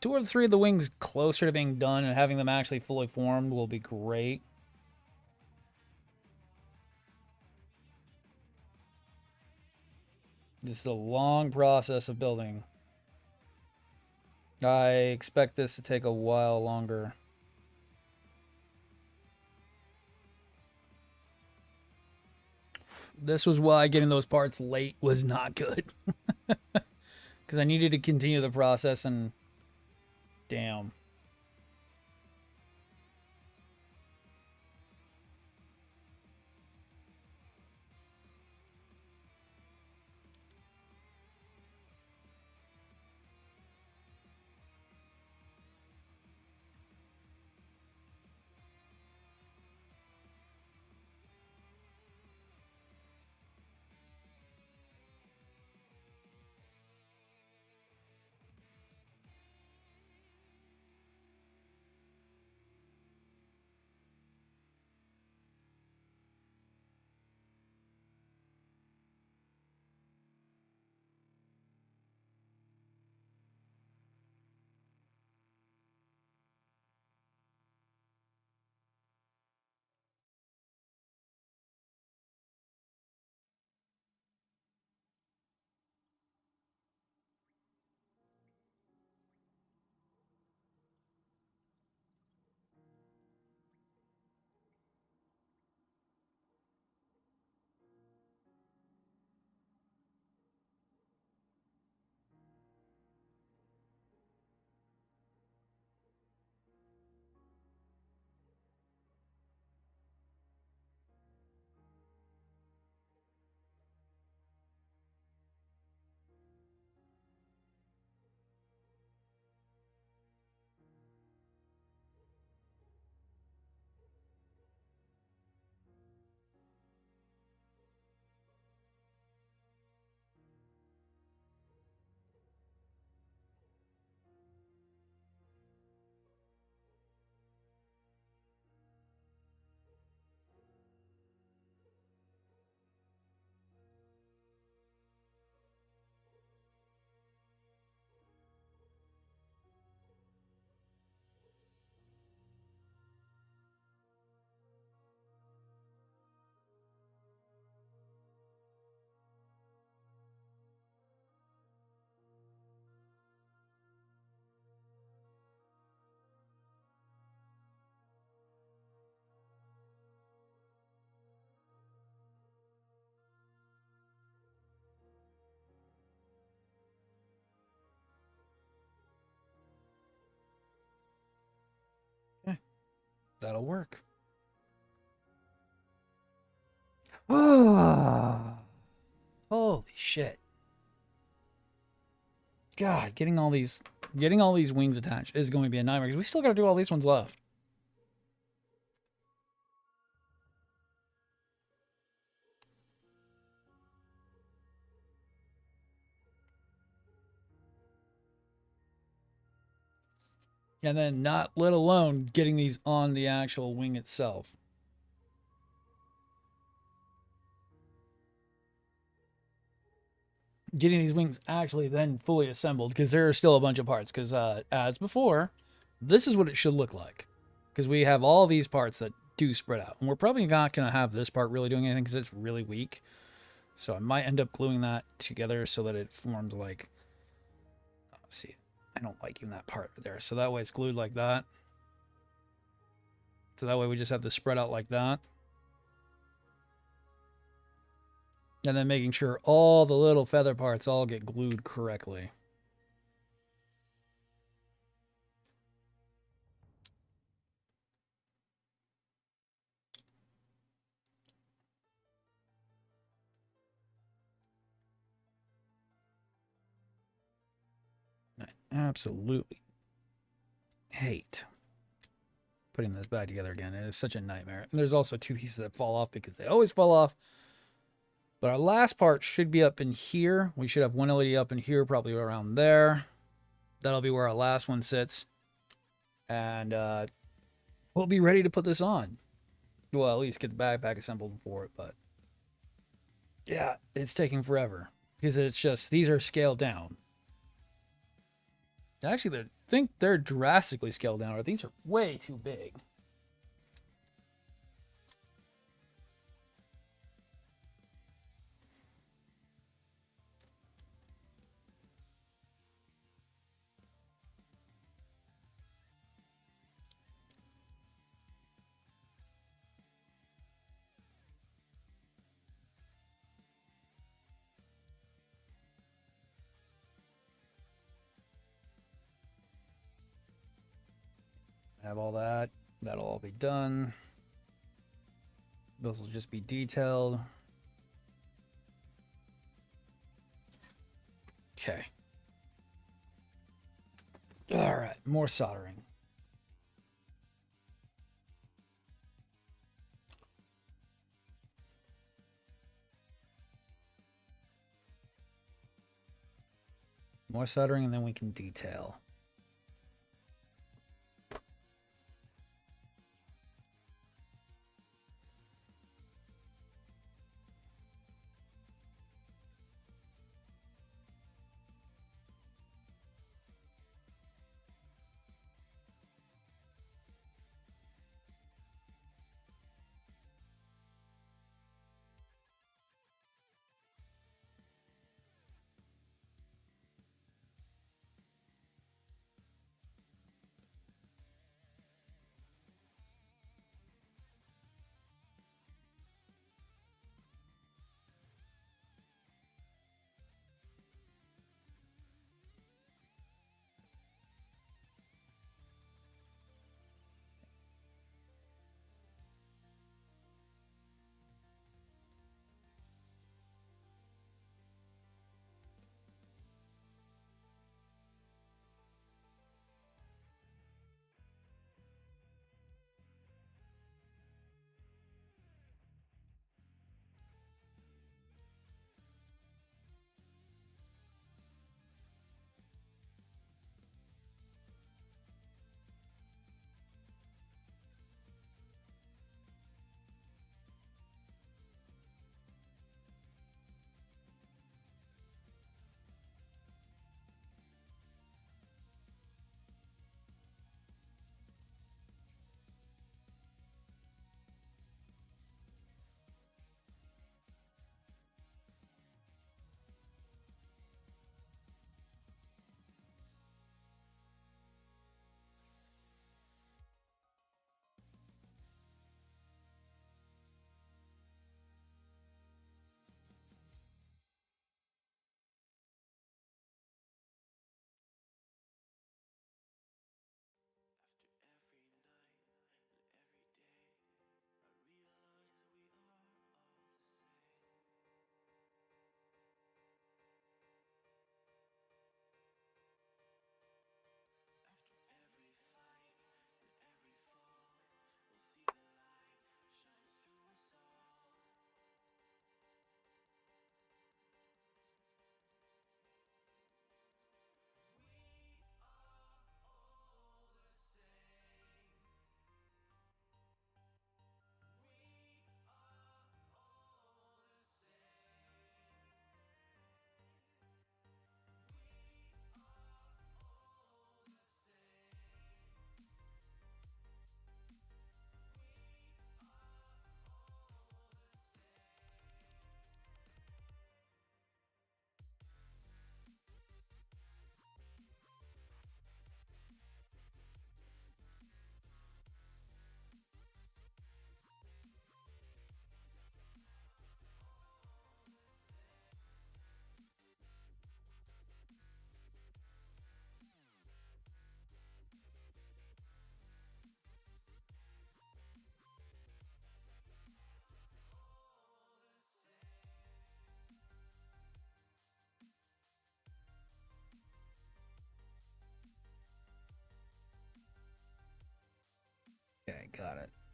2 or 3 of the wings closer to being done and having them actually fully formed will be great. This is a long process of building. I expect this to take a while longer. This was why getting those parts late was not good. Because I needed to continue the process and... Damn. Okay, that'll work. Holy shit. God, getting all these wings attached is going to be a nightmare because we still got to do all these ones left. And then not let alone getting these on the actual wing itself. Getting these wings actually then fully assembled because there are still a bunch of parts. Because as before, this is what it should look like. Because we have all these parts that do spread out. And we're probably not going to have this part really doing anything because it's really weak. So I might end up gluing that together so that it forms like, let's see, I don't like even that part there. So that way it's glued like that. So that way we just have to spread out like that. And then making sure all the little feather parts all get glued correctly. I absolutely hate putting this back together again. It is such a nightmare. And there's also two pieces that fall off because they always fall off. But our last part should be up in here. We should have one LED up in here, probably around there. That'll be where our last one sits. And we'll be ready to put this on. Well, at least get the backpack assembled for it. But yeah, it's taking forever. Because it's just, these are scaled down. Actually, I think they're drastically scaled down. Or these are way too big. Have all that. That'll all be done. Those will just be detailed. Okay. All right, more soldering. More soldering, and then we can detail.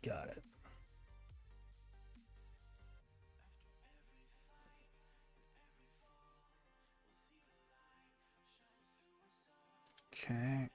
Got it. Okay.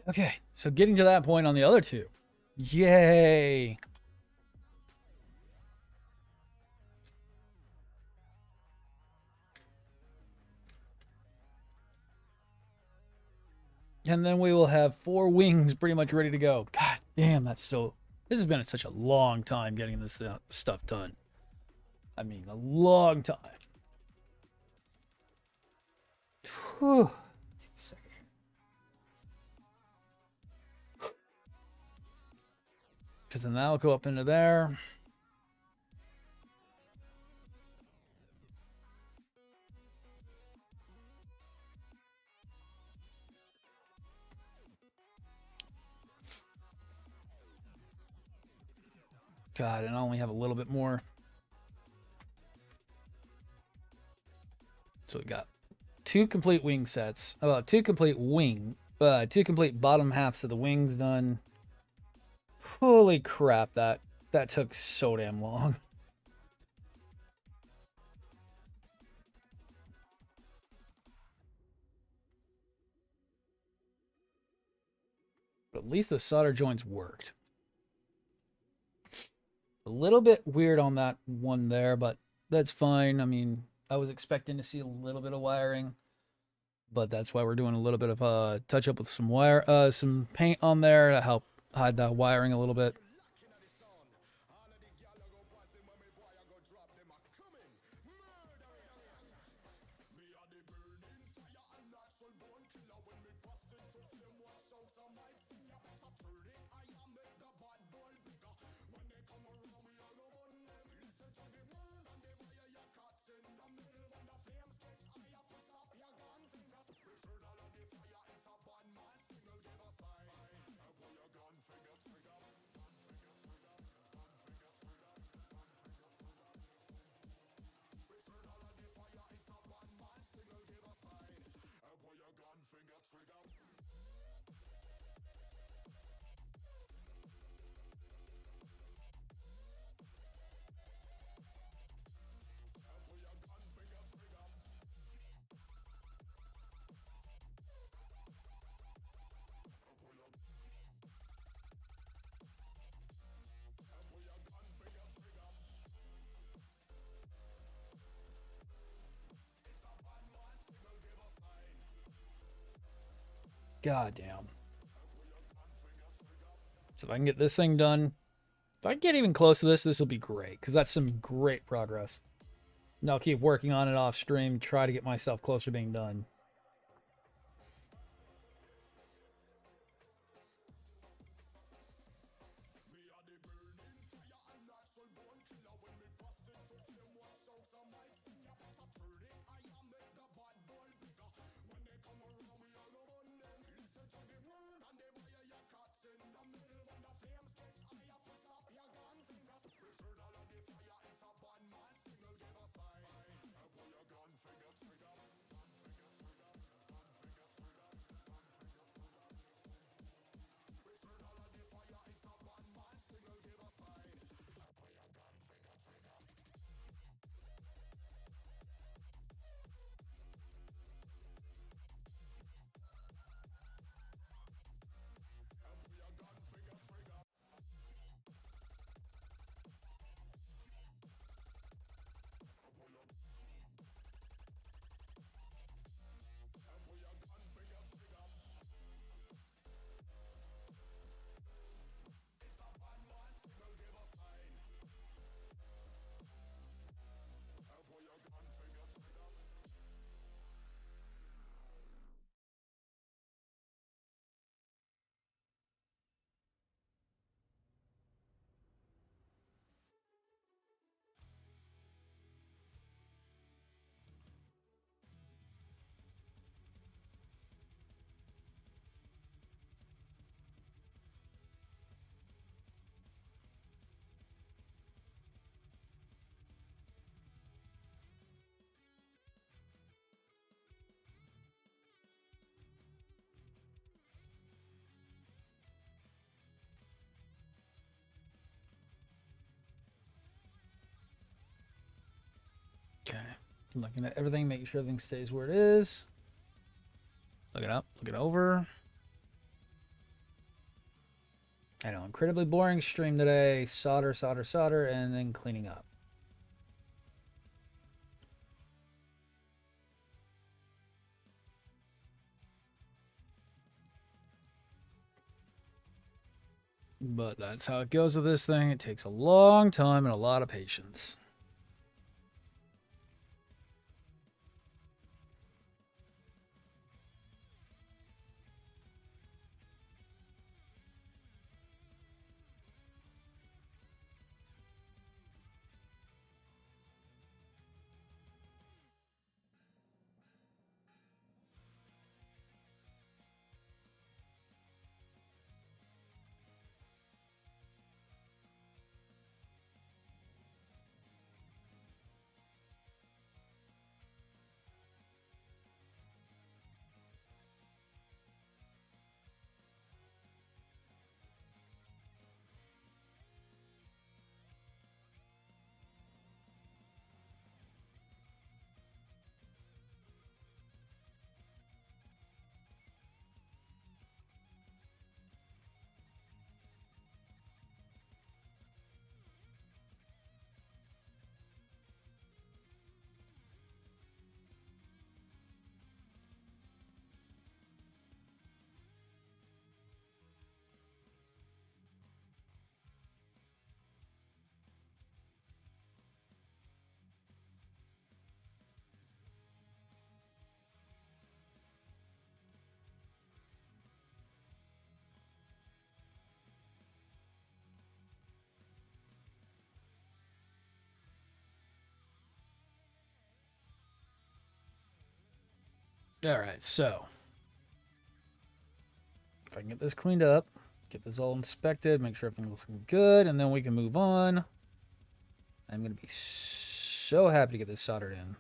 Okay, so getting to that point on the other two. Yay! And then we will have 4 wings pretty much ready to go. God damn, that's so... This has been such a long time getting this stuff done. I mean, a long time. Whew. Because then that'll go up into there. God, and I only have a little bit more. So we got 2 complete wing sets. 2 complete bottom halves of the wings done. Holy crap, that took so damn long. But at least the solder joints worked. A little bit weird on that one there, but that's fine. I mean, I was expecting to see a little bit of wiring, but that's why we're doing a little bit of a touch up with some paint on there to help hide that wiring a little bit. God damn. So if I can get this thing done, if I get even close to this will be great, because that's some great progress. And I'll keep working on it off stream, try to get myself closer to being done. Okay. Looking at everything, making sure everything stays where it is. Look it up, look it over. I know, incredibly boring stream today. Solder, solder, solder, and then cleaning up. But that's how it goes with this thing. It takes a long time and a lot of patience. All right, so if I can get this cleaned up, get this all inspected, make sure everything's looking good, and then we can move on. I'm going to be so happy to get this soldered in.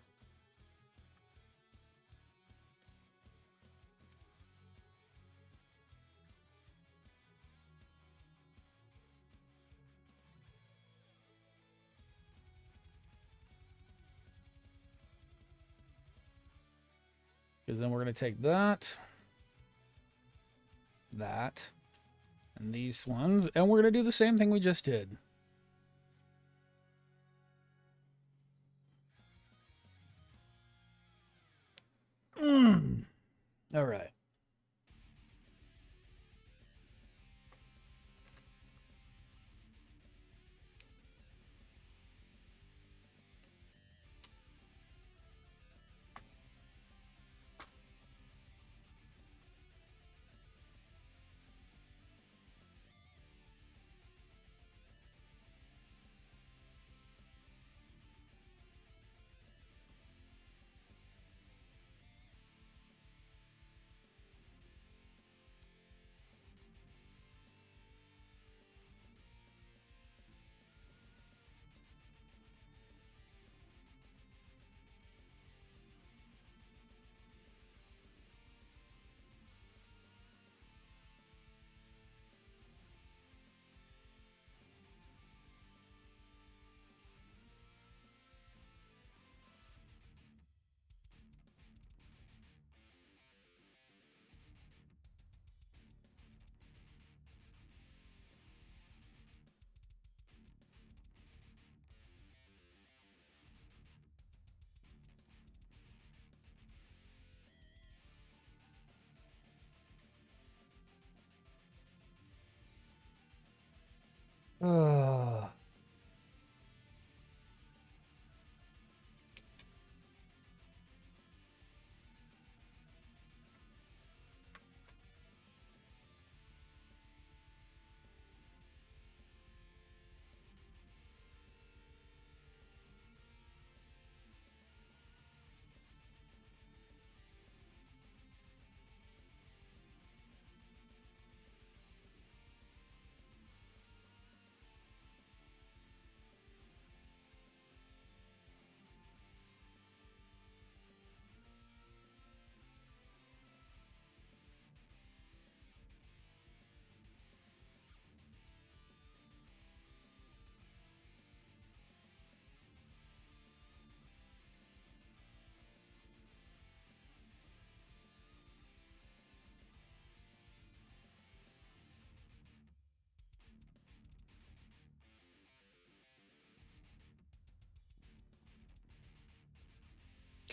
Because then we're going to take that, and these ones, and we're going to do the same thing we just did. All right.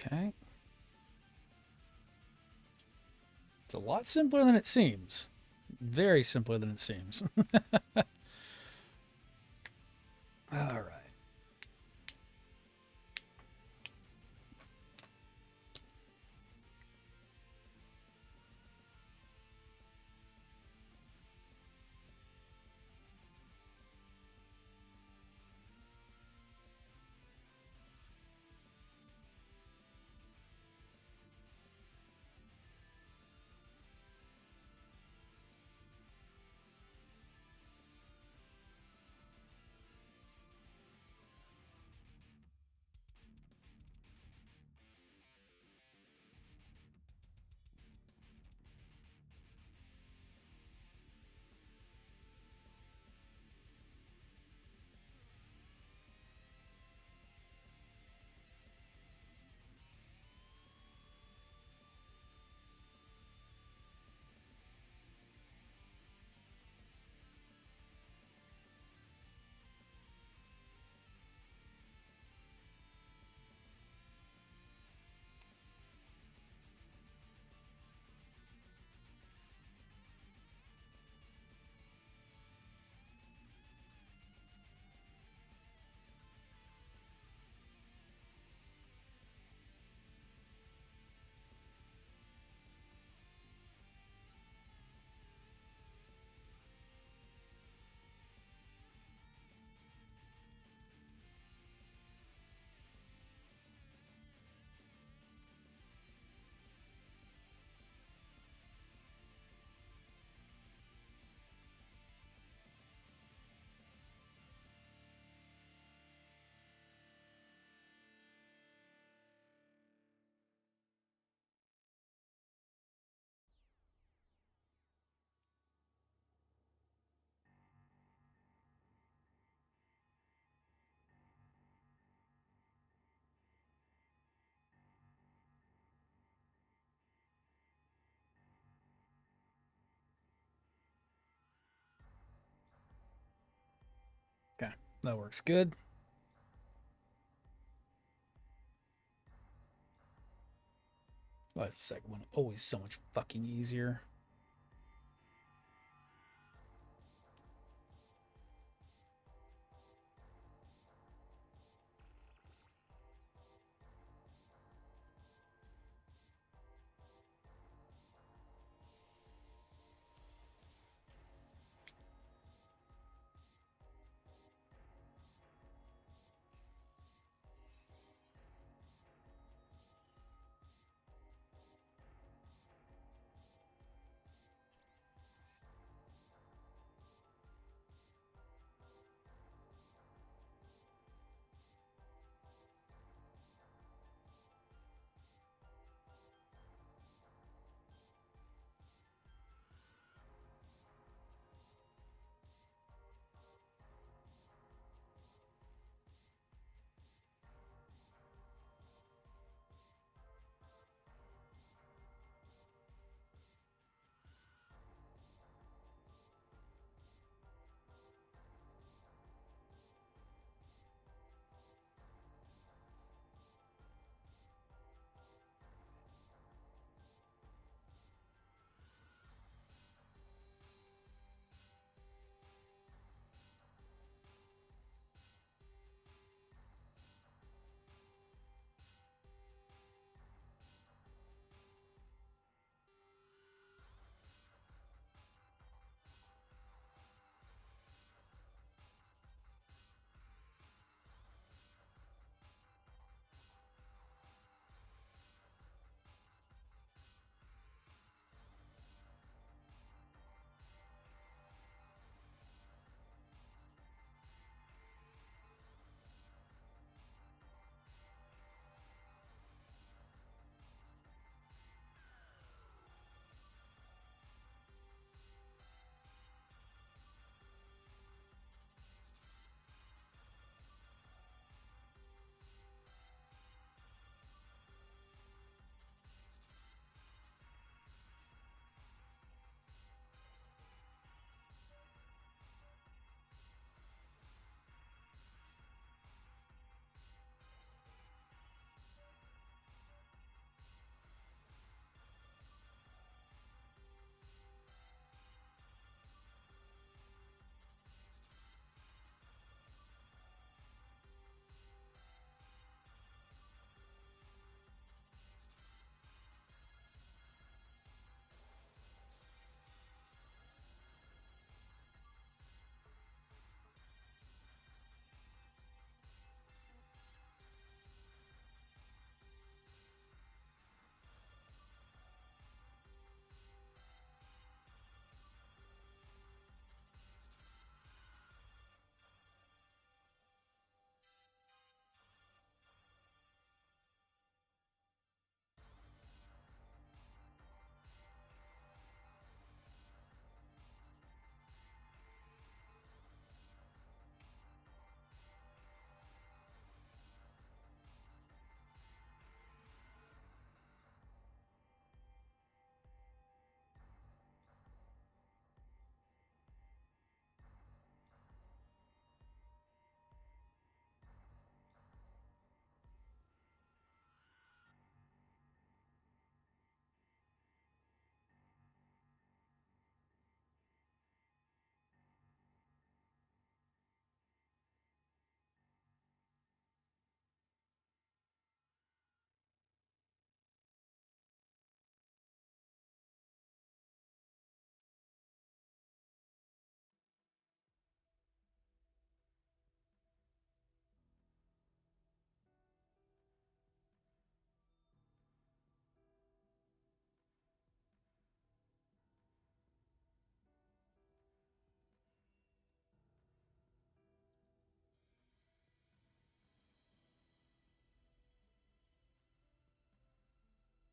Okay. It's a lot simpler than it seems. Very simpler than it seems. All right. That works good. Oh, the second one always so much fucking easier.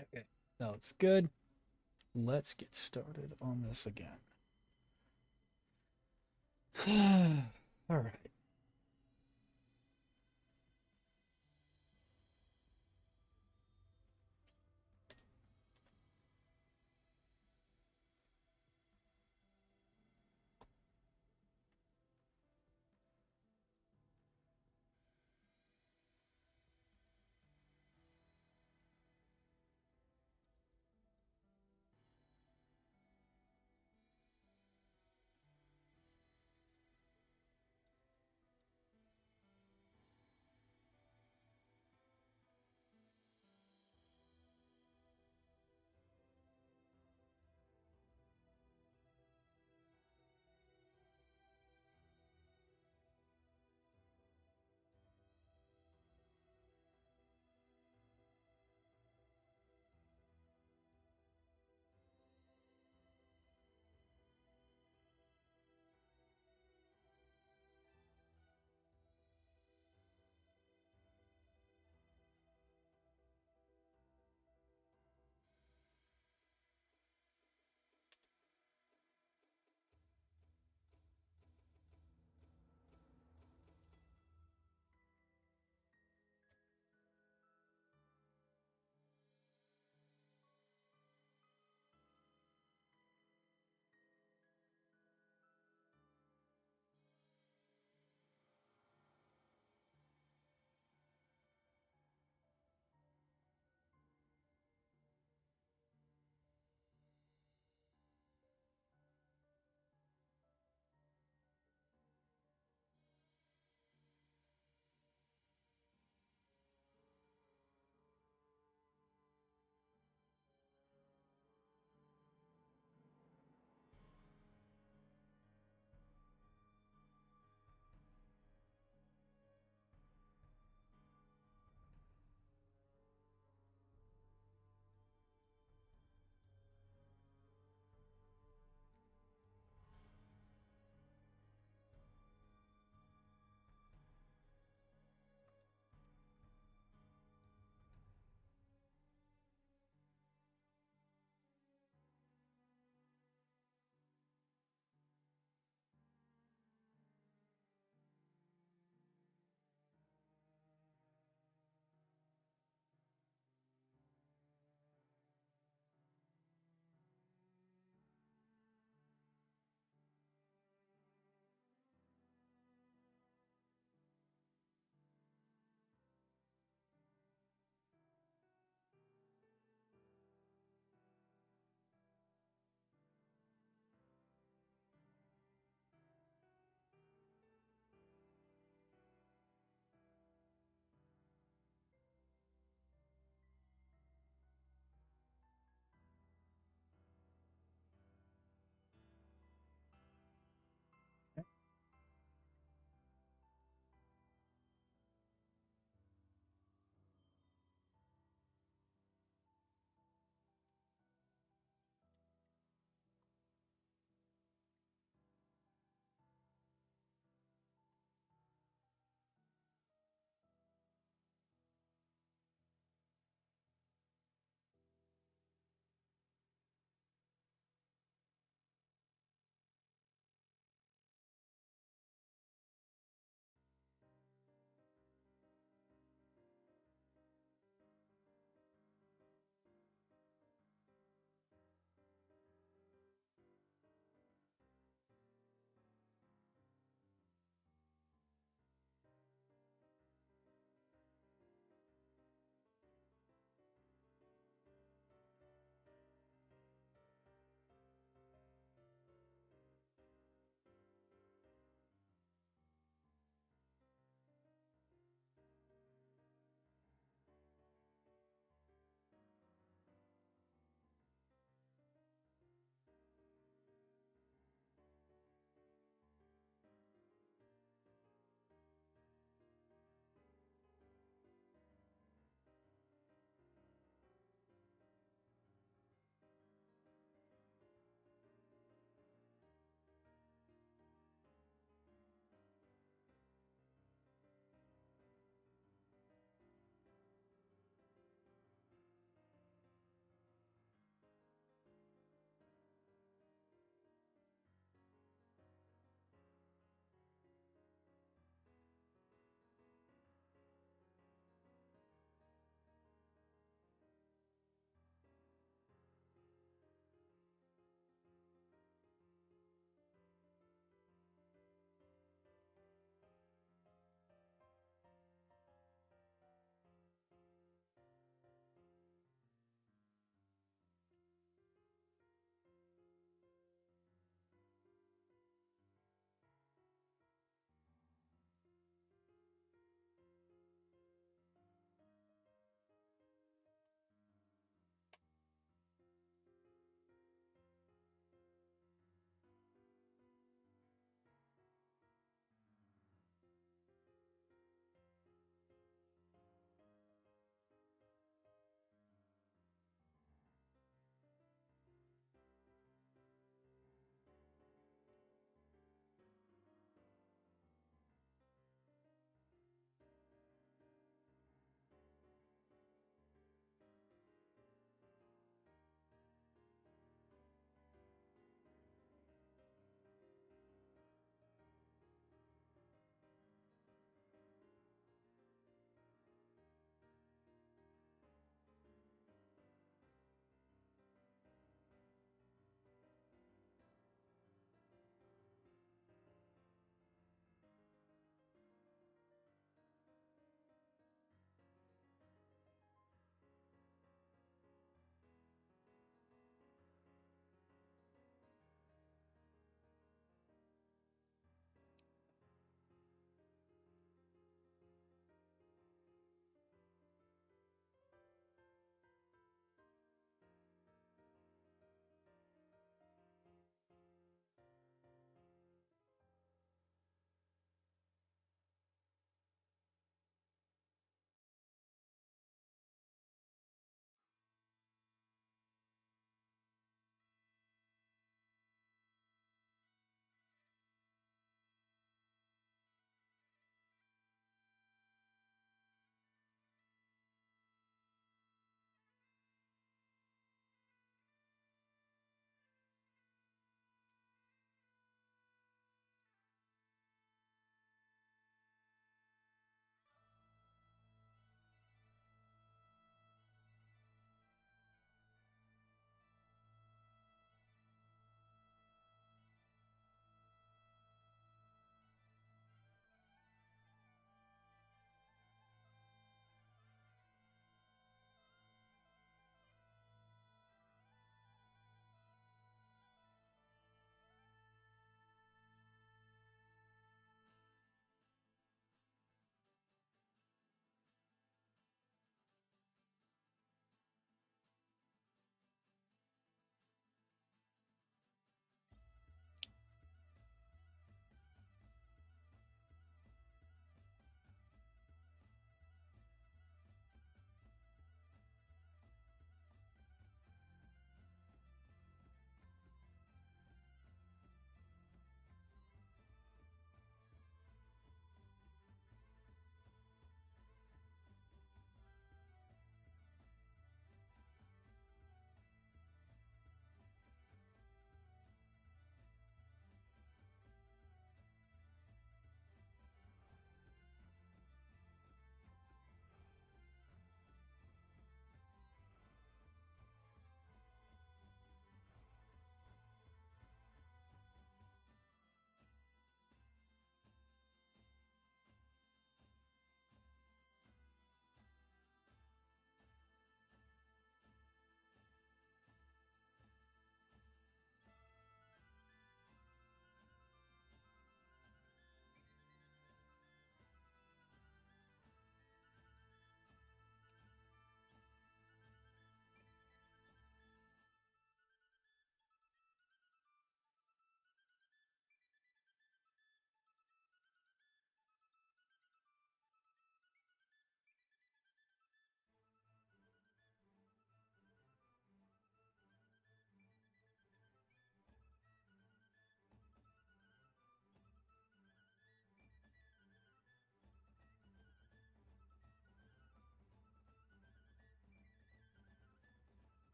Okay, that looks good. Let's get started on this again. All right.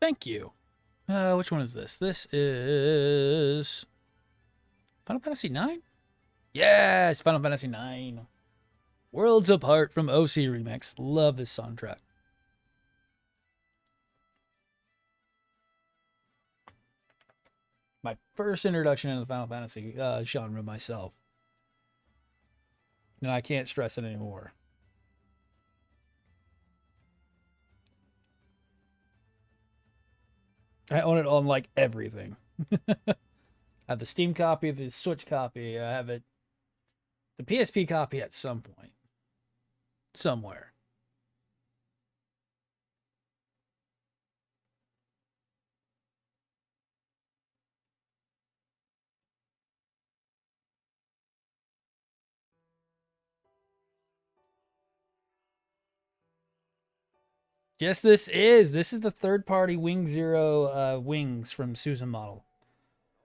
Thank you. Which one is this? This is Final Fantasy 9? Yes, Final Fantasy 9. Worlds Apart from OC Remix. Love this soundtrack. My first introduction into the Final Fantasy genre myself. And I can't stress it anymore. I own it on like everything. I have the Steam copy, the Switch copy. I have it, the PSP copy at some point, somewhere. Yes, this is. This is the third-party Wing Zero wings from Susan model,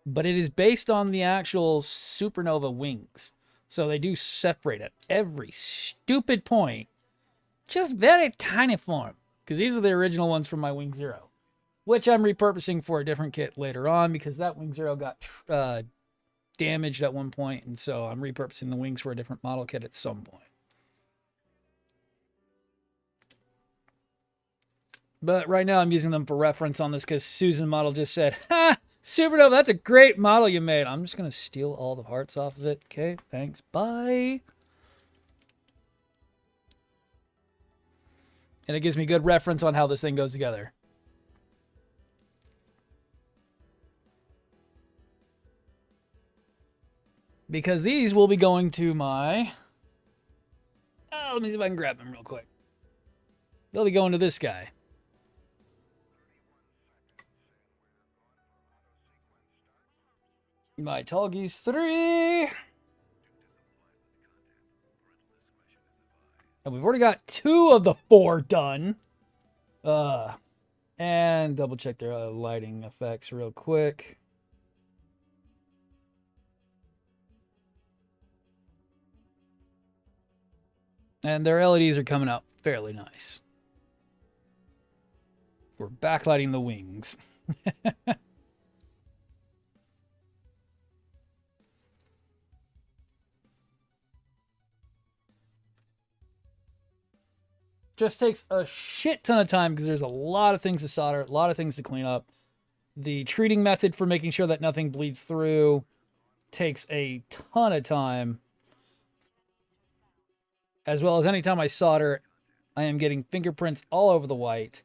but it is based on the actual Supernova wings. So they do separate at every stupid point, just very tiny form. Because these are the original ones from my Wing Zero, which I'm repurposing for a different kit later on because that Wing Zero got damaged at one point, and so I'm repurposing the wings for a different model kit at some point. But right now I'm using them for reference on this because Susan model just said, ha, Supernova, that's a great model you made. I'm just going to steal all the parts off of it. Okay, thanks. Bye. And it gives me good reference on how this thing goes together. Because these will be going to my... Oh, let me see if I can grab them real quick. They'll be going to this guy. My Tallgeese 3. And we've already got 2 of the 4 done. And double check their lighting effects real quick. And their LEDs are coming out fairly nice. We're backlighting the wings. Just takes a shit ton of time because there's a lot of things to solder, a lot of things to clean up. The treating method for making sure that nothing bleeds through takes a ton of time. As well as anytime I solder, I am getting fingerprints all over the white.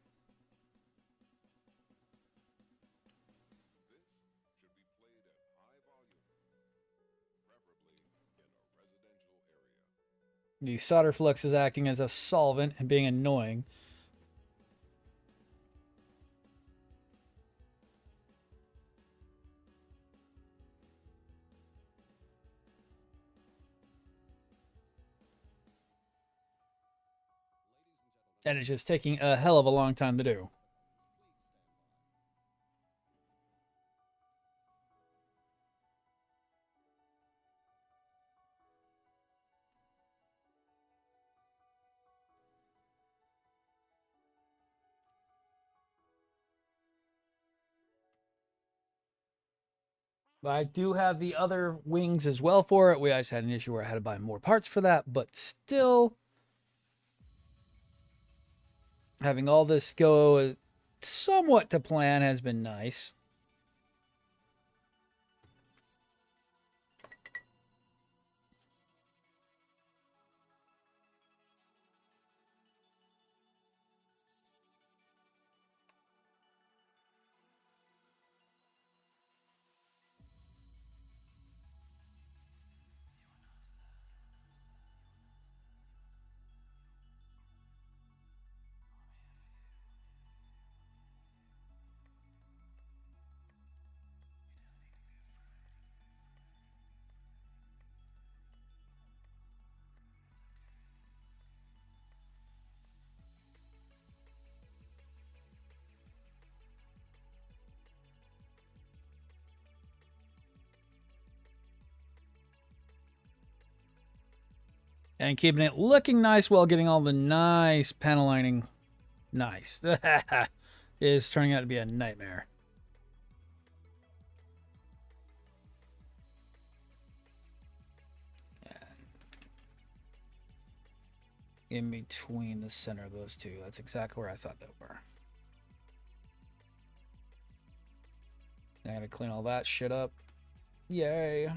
The solder flux is acting as a solvent and being annoying. And it's just taking a hell of a long time to do. But I do have the other wings as well for it. I just had an issue where I had to buy more parts for that, but still having all this go somewhat to plan has been nice. And keeping it looking nice while getting all the nice panel lining. Nice. is turning out to be a nightmare. In between the center of those two. That's exactly where I thought they were. I gotta clean all that shit up. Yay.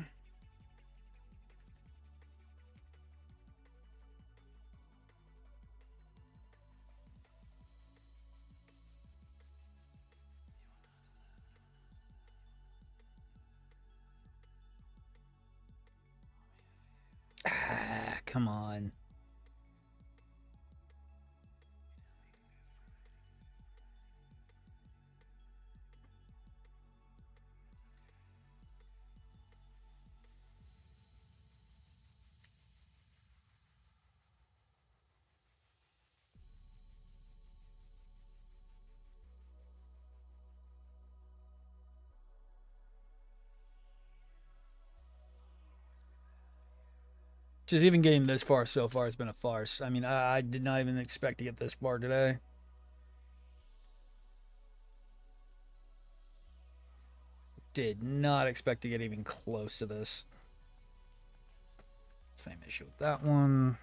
Ah, come on. Just even getting this far so far has been a farce. I mean, I did not even expect to get this far today. Did not expect to get even close to this. Same issue with that one.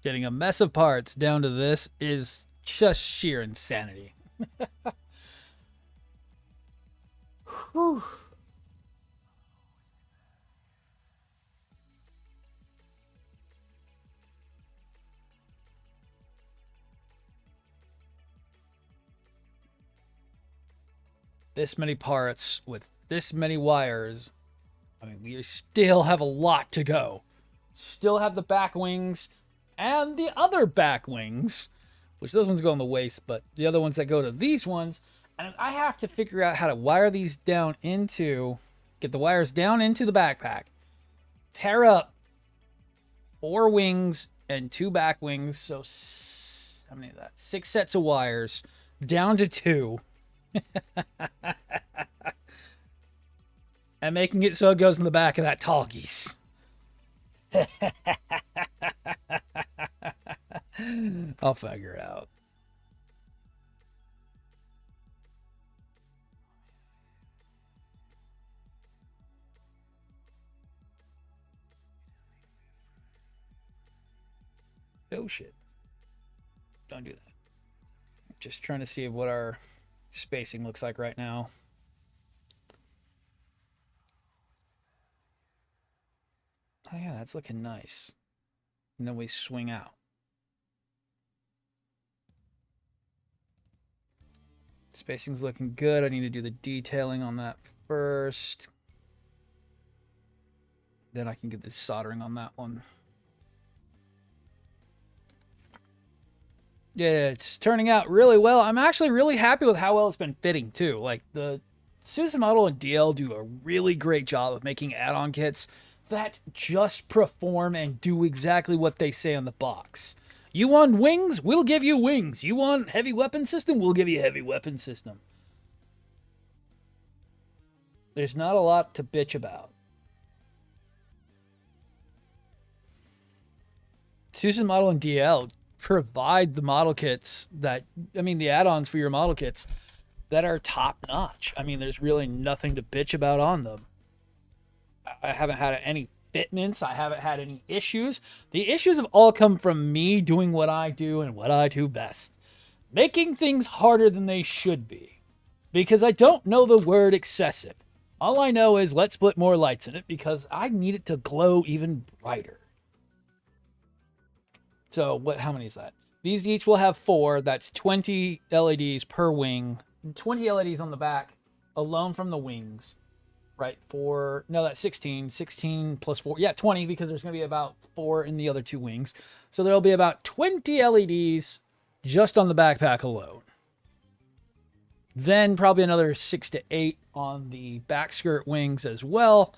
Getting a mess of parts down to this is just sheer insanity. Whew. This many parts with this many wires. I mean, we still have a lot to go. Still have the back wings and the other back wings, which those ones go on the waist, but the other ones that go to these ones. And I have to figure out how to wire these down into, get the wires down into the backpack, pair up 4 wings and 2 back wings. So how many is that? 6 sets of wires down to 2. And making it so it goes in the back of that tall geese. I'll figure it out. Oh shit. Don't do that. Just trying to see what our spacing looks like right now. Oh yeah, that's looking nice. And then we swing out. Spacing's looking good. I need to do the detailing on that first. Then I can get the soldering on that one. Yeah, it's turning out really well. I'm actually really happy with how well it's been fitting too. Like the Susan Model and DL do a really great job of making add-on kits that just perform and do exactly what they say on the box. You want wings? We'll give you wings. You want heavy weapon system? We'll give you a heavy weapon system. There's not a lot to bitch about. Susan Model and DL provide the model kits that, I mean, the add-ons for your model kits that are top-notch. I mean, there's really nothing to bitch about on them. I haven't had any fitments. I haven't had any issues. The issues have all come from me doing what I do and what I do best. Making things harder than they should be. Because I don't know the word excessive. All I know is let's put more lights in it because I need it to glow even brighter. So how many is that? These each will have 4. That's 20 LEDs per wing. 20 LEDs on the back alone from the wings. Right, that's 16. 16 plus 4. Yeah, 20 because there's going to be about 4 in the other 2 wings. So there'll be about 20 LEDs just on the backpack alone. Then probably another 6 to 8 on the back skirt wings as well.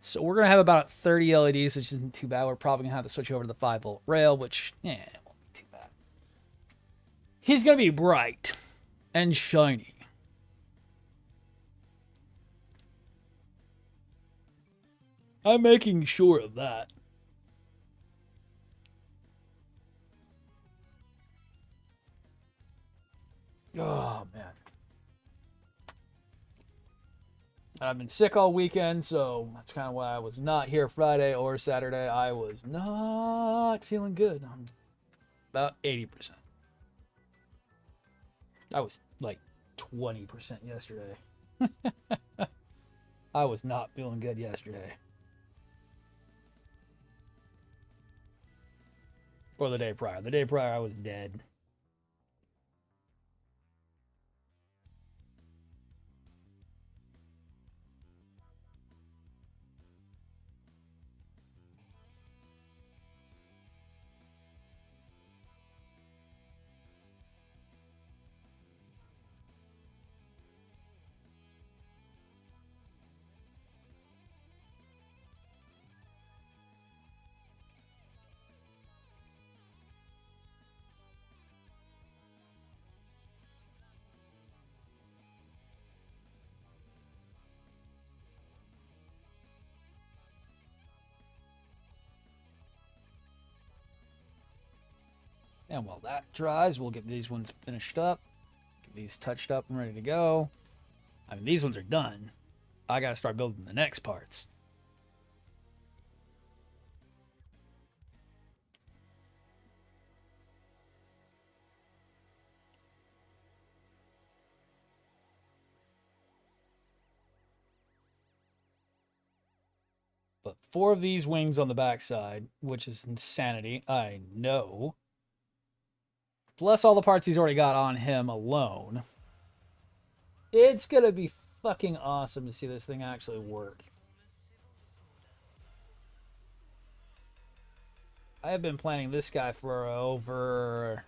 So we're going to have about 30 LEDs, which isn't too bad. We're probably going to have to switch over to the 5-volt rail, which, won't be too bad. He's going to be bright and shiny. I'm making sure of that. Oh, man. And I've been sick all weekend, so that's kind of why I was not here Friday or Saturday. I was not feeling good. I'm about 80%. I was like 20% yesterday. I was not feeling good yesterday. Or the day prior. The day prior, I was dead. And while that dries, we'll get these ones finished up. Get these touched up and ready to go. I mean, these ones are done. I got to start building the next parts. But 4 of these wings on the backside, which is insanity, I know. Plus all the parts he's already got on him alone. It's going to be fucking awesome to see this thing actually work. I have been planning this guy for over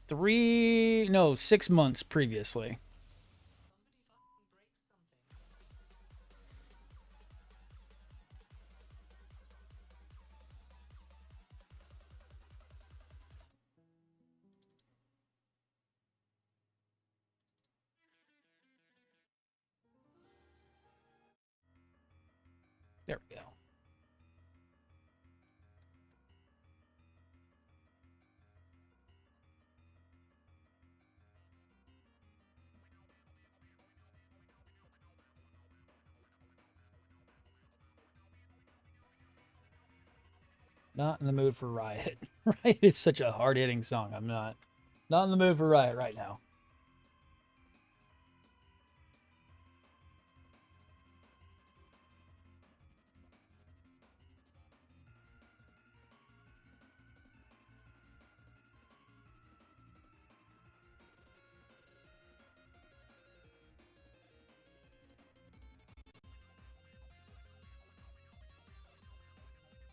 6 months previously. There we go. Not in the mood for Riot. Riot is such a hard-hitting song. I'm not in the mood for Riot right now.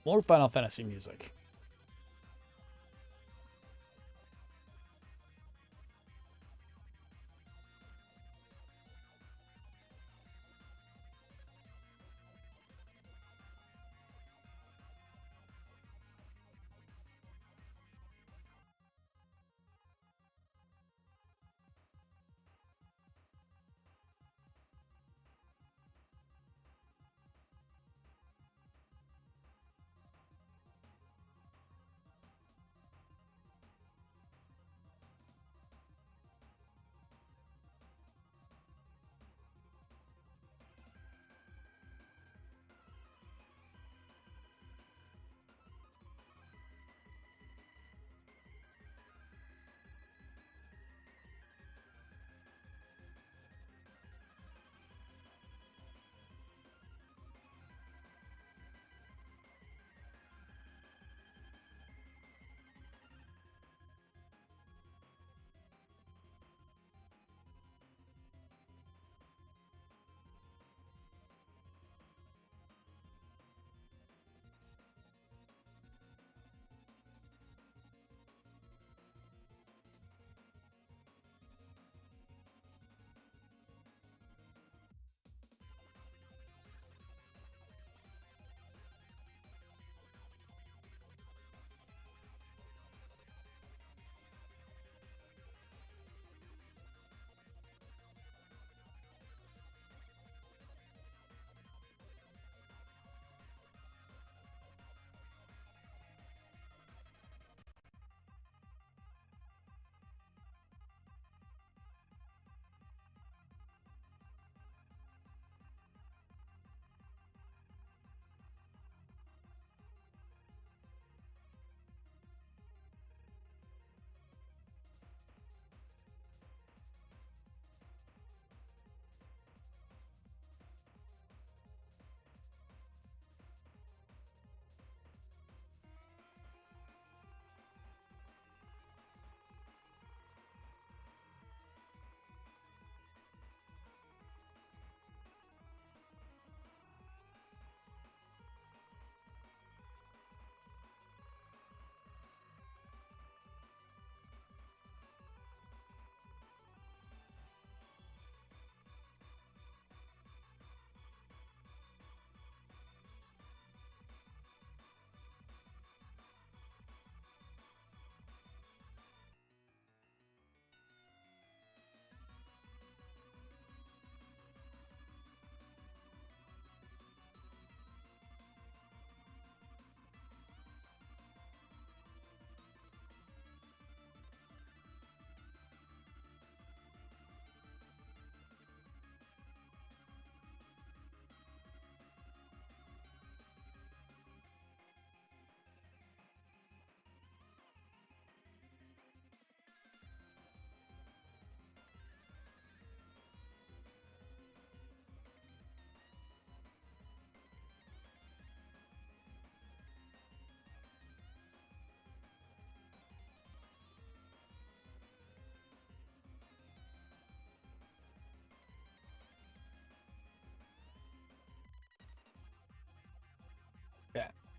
More Final Fantasy music.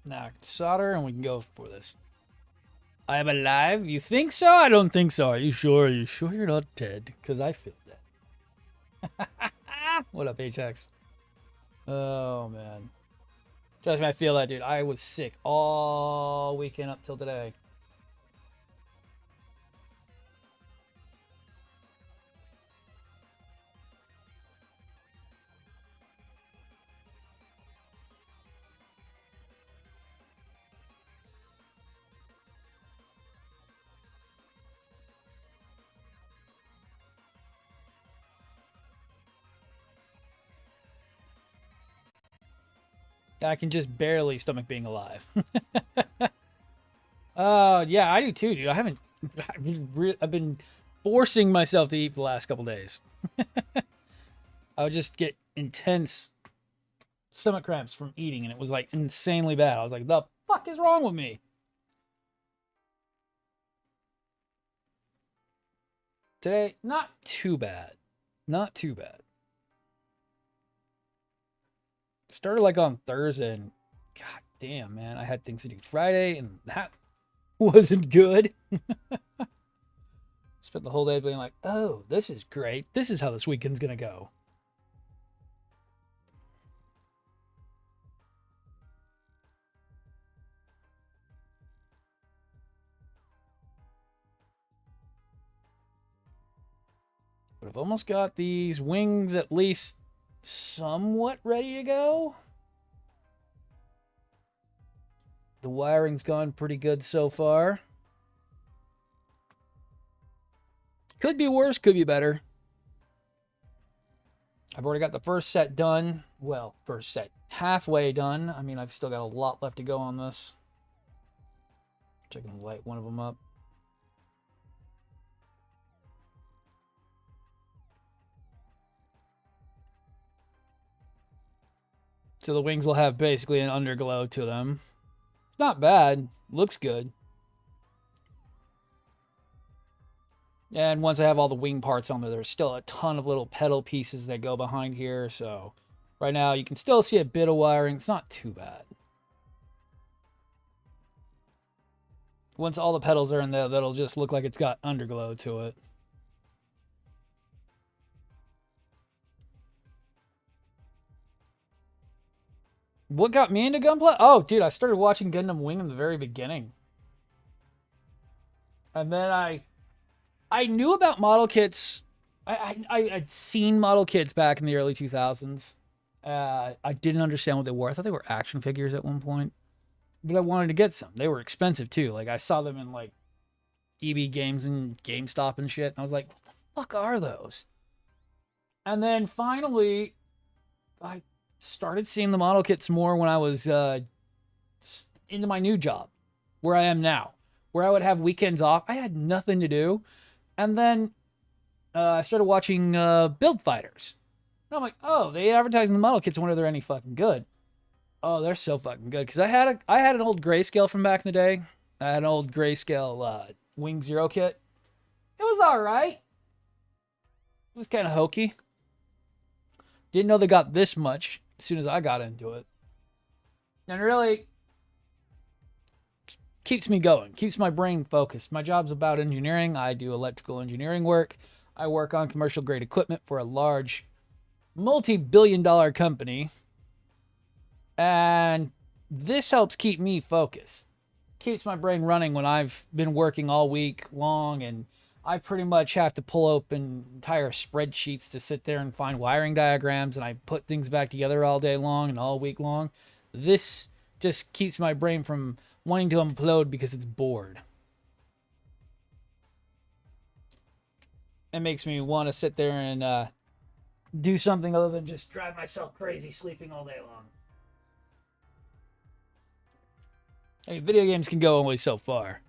Now I can solder and we can go for this. I am alive? You think so? I don't think so. Are you sure? Are you sure you're not dead? Because I feel dead. What up, HX? Oh, man. Trust me, I feel that, dude. I was sick all weekend up till today. I can just barely stomach being alive. Yeah, I do too, dude. I've been forcing myself to eat for the last couple days. I would just get intense stomach cramps from eating, and it was like insanely bad. I was like, the fuck is wrong with me? Today, not too bad. Not too bad. Started like on Thursday, and god damn, man, I had things to do Friday, and that wasn't good. Spent the whole day being like, oh, this is great. This is how this weekend's gonna go. But I've almost got these wings at least somewhat ready to go. The wiring's gone pretty good so far. Could be worse, could be better. I've already got the first set done. Well, first set halfway done. I mean, I've still got a lot left to go on this. Checking to light one of them up. So the wings will have basically an underglow to them. Not bad. Looks good. And once I have all the wing parts on there, there's still a ton of little pedal pieces that go behind here. So right now you can still see a bit of wiring. It's not too bad. Once all the pedals are in there, that'll just look like it's got underglow to it. What got me into Gunpla? Oh, dude, I started watching Gundam Wing in the very beginning. And then I knew about model kits. I'd seen model kits back in the early 2000s. I didn't understand what they were. I thought they were action figures at one point. But I wanted to get some. They were expensive, too. Like, I saw them in, like, EB Games and GameStop and shit. And I was like, what the fuck are those? And then finally, I started seeing the model kits more when I was into my new job, where I am now, where I would have weekends off. I had nothing to do. And then I started watching Build Fighters. And I'm like, oh, they advertising the model kits. I wonder if they're any fucking good. Oh, they're so fucking good. Because I had an old Grayscale from back in the day. I had an old Grayscale Wing Zero kit. It was all right. It was kind of hokey. Didn't know they got this much as soon as I got into it. And it really keeps me going, keeps my brain focused. My job's about engineering. I do electrical engineering work. I work on commercial grade equipment for a large multi-billion-dollar company. And this helps keep me focused. Keeps my brain running when I've been working all week long and I pretty much have to pull open entire spreadsheets to sit there and find wiring diagrams, and I put things back together all day long and all week long. This just keeps my brain from wanting to implode because it's bored. It makes me want to sit there and do something other than just drive myself crazy sleeping all day long. Hey, video games can go only so far.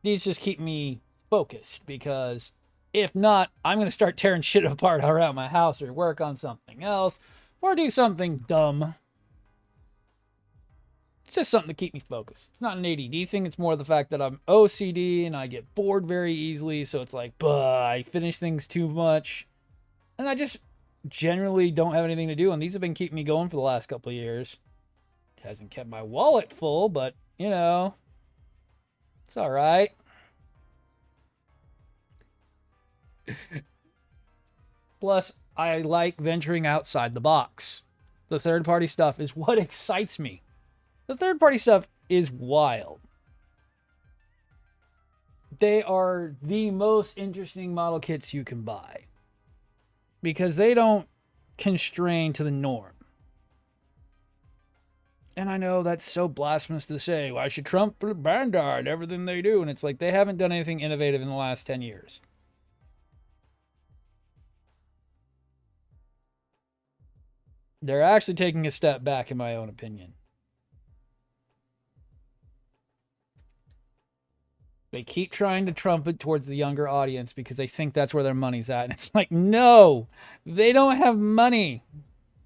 These just keep me focused, because if not, I'm going to start tearing shit apart around my house or work on something else or do something dumb. It's just something to keep me focused. It's not an ADD thing. It's more the fact that I'm OCD and I get bored very easily. So it's like, I finish things too much. And I just generally don't have anything to do, and these have been keeping me going for the last couple of years. It hasn't kept my wallet full, but, you know, it's all right. Plus, I like venturing outside the box. The third-party stuff is what excites me. The third-party stuff is wild. They are the most interesting model kits you can buy because they don't constrain to the norm. And I know that's so blasphemous to say. Why should Trump Bandai everything they do? And it's like they haven't done anything innovative in the last 10 years. They're actually taking a step back, in my own opinion. They keep trying to trumpet towards the younger audience because they think that's where their money's at. And it's like, no, they don't have money.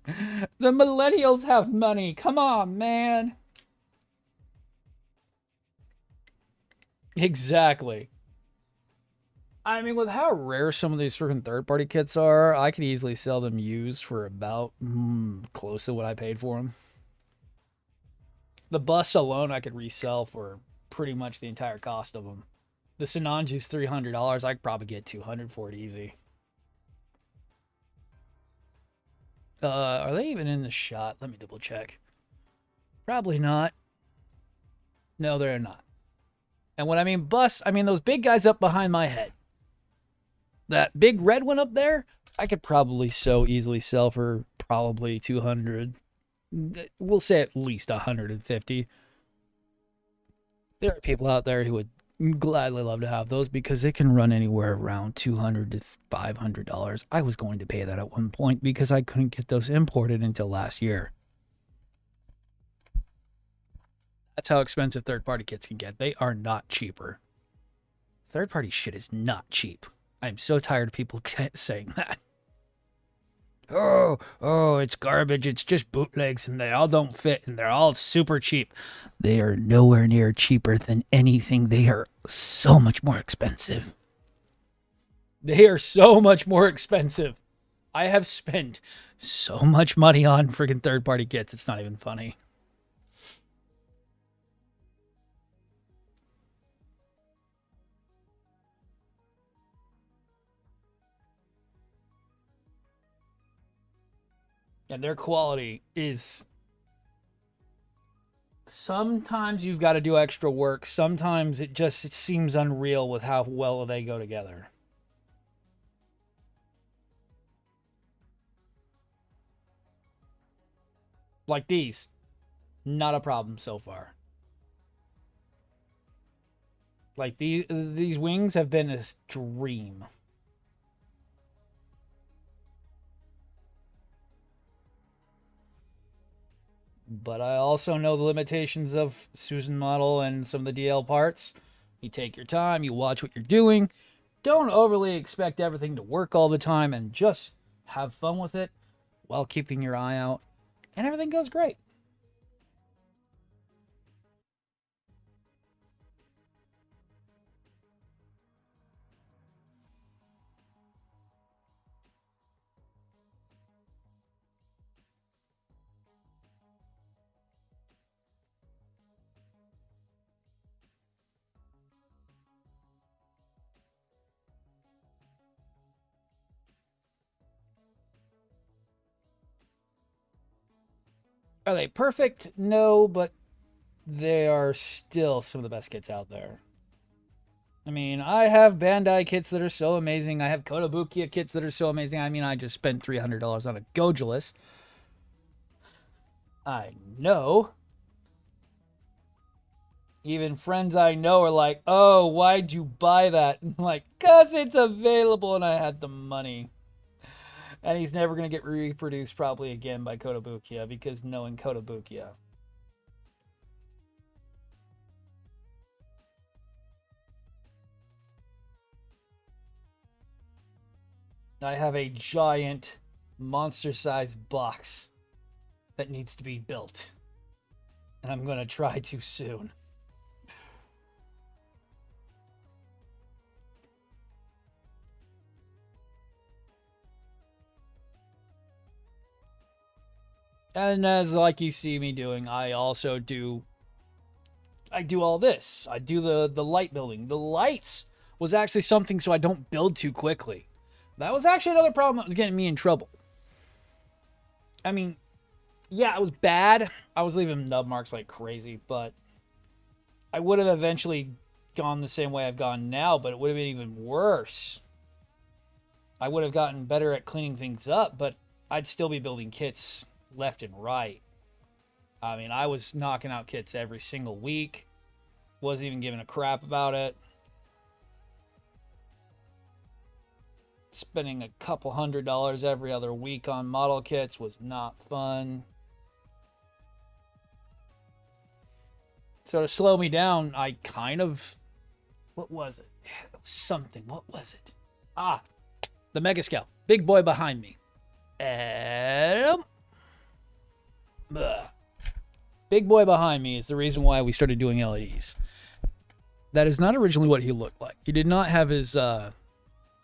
The millennials have money. Come on, man. Exactly. I mean, with how rare some of these freaking third-party kits are, I could easily sell them used for about close to what I paid for them. The bus alone I could resell for pretty much the entire cost of them. The Sinanju's $300. I could probably get $200 for it easy. Are they even in the shot? Let me double check. Probably not. No, they're not. And when I mean bus, I mean those big guys up behind my head. That big red one up there, I could probably so easily sell for probably 200. We'll say at least 150. There are people out there who would gladly love to have those because it can run anywhere around $200 to $500. I was going to pay that at one point because I couldn't get those imported until last year. That's how expensive third-party kits can get. They are not cheaper. Third-party shit is not cheap. I'm so tired of people saying that. Oh, it's garbage. It's just bootlegs and they all don't fit and they're all super cheap. They are nowhere near cheaper than anything. They are so much more expensive. They are so much more expensive. I have spent so much money on freaking third-party kits. It's not even funny. And their quality is... Sometimes you've got to do extra work. Sometimes it seems unreal with how well they go together. Like these. Not a problem so far. Like these wings have been a dream. But I also know the limitations of Susan model and some of the DL parts. You take your time, you watch what you're doing. Don't overly expect everything to work all the time and just have fun with it while keeping your eye out. And everything goes great. Are they perfect? No, but they are still some of the best kits out there. I mean, I have Bandai kits that are so amazing. I have Kotobukiya kits that are so amazing. I mean, I just spent $300 on a Gojulus. I know. Even friends I know are like, oh, why'd you buy that? And I'm like, because it's available and I had the money. And he's never going to get reproduced probably again by Kotobukiya because knowing Kotobukiya. I have a giant monster-sized box that needs to be built. And I'm going to try to soon. And as like you see me doing, I also do all this. I do the light building. The lights was actually something so I don't build too quickly. That was actually another problem that was getting me in trouble. I mean, yeah, it was bad. I was leaving nub marks like crazy, but I would have eventually gone the same way I've gone now, but it would have been even worse. I would have gotten better at cleaning things up, but I'd still be building kits left and right. I mean, I was knocking out kits every single week. Wasn't even giving a crap about it. Spending a couple $100 every other week on model kits was not fun. So to slow me down, I kind of... What was it? It was something. What was it? Ah, the Mega Scale. Big boy behind me. Big boy behind me is the reason why we started doing LEDs. That is not originally what he looked like. He did not have his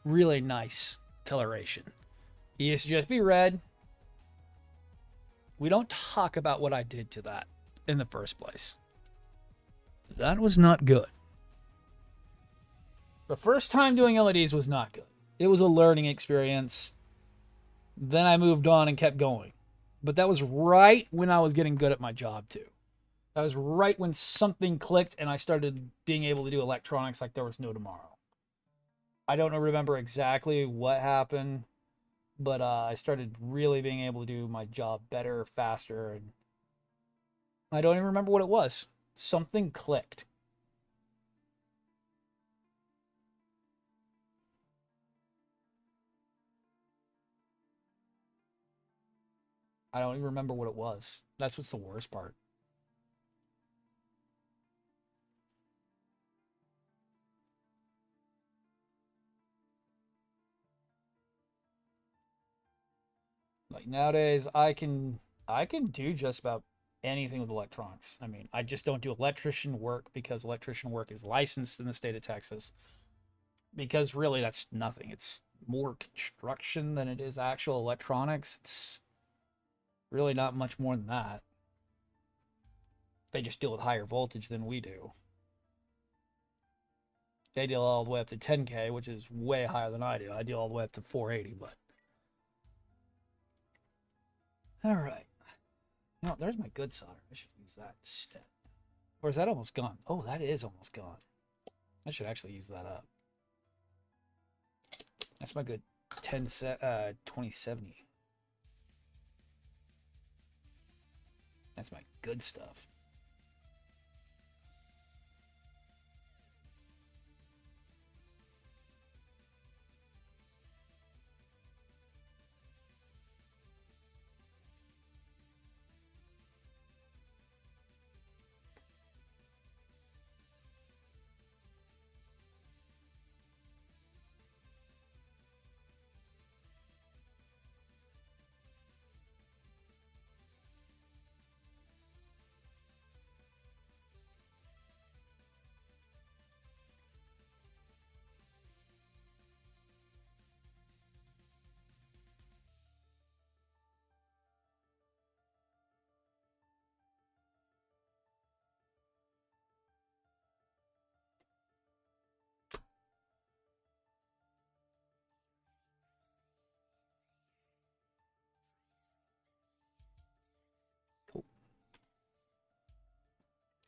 really nice coloration. He used to just be red. We don't talk about what I did to that in the first place. That was not good. The first time doing LEDs was not good. It was a learning experience. Then I moved on and kept going. But that was right when I was getting good at my job too. That was right when something clicked and I started being able to do electronics like there was no tomorrow. I don't remember exactly what happened, but I started really being able to do my job better, faster, and I don't even remember what it was. Something clicked. I don't even remember what it was. That's what's the worst part. Like nowadays, I can do just about anything with electronics. I mean, I just don't do electrician work because electrician work is licensed in the state of Texas. Because really, that's nothing. It's more construction than it is actual electronics. It's really not much more than that. They just deal with higher voltage than we do. They deal all the way up to 10K, which is way higher than I do. I deal all the way up to 480, but... Alright. You know, there's my good solder. I should use that instead. Or is that almost gone? Oh, that is almost gone. I should actually use that up. That's my good 2070. That's my good stuff. Cool.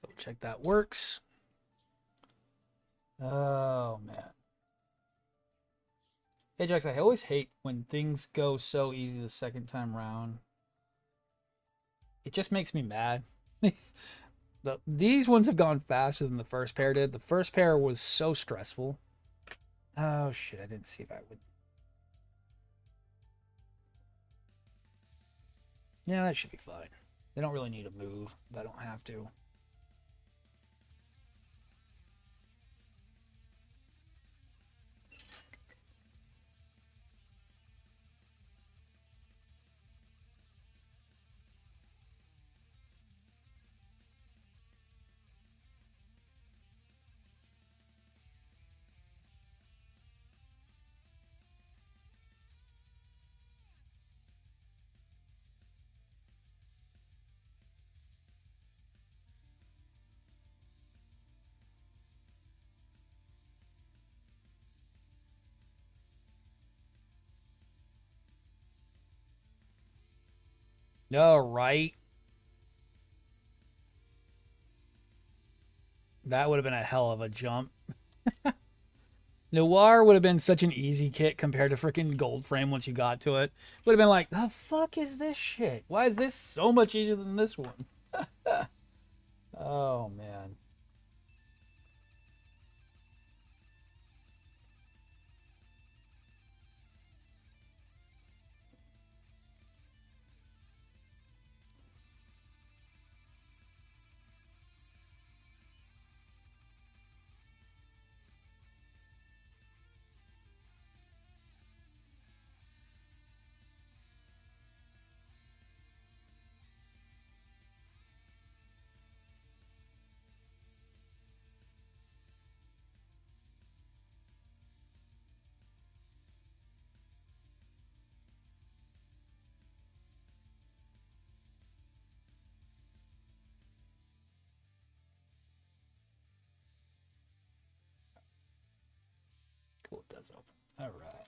So check that works. Oh, man. Hey, Jax, I always hate when things go so easy the second time around. It just makes me mad. These ones have gone faster than the first pair did. The first pair was so stressful. Oh, shit, I didn't see if I would... Yeah, that should be fine. They don't really need to move, but I don't have to. All right. That would have been a hell of a jump. Noir would have been such an easy kit compared to freaking Gold Frame once you got to it. Would have been like, the fuck is this shit? Why is this so much easier than this one? Oh, man. Cool, it does open. All right.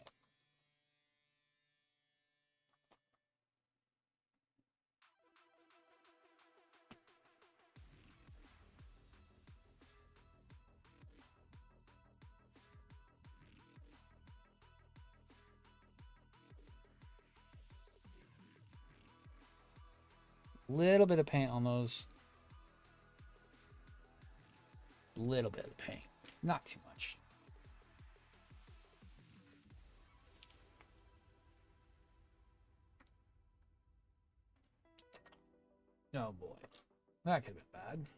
Little bit of paint on those. Little bit of paint. Not too much. Oh boy. That could have been bad.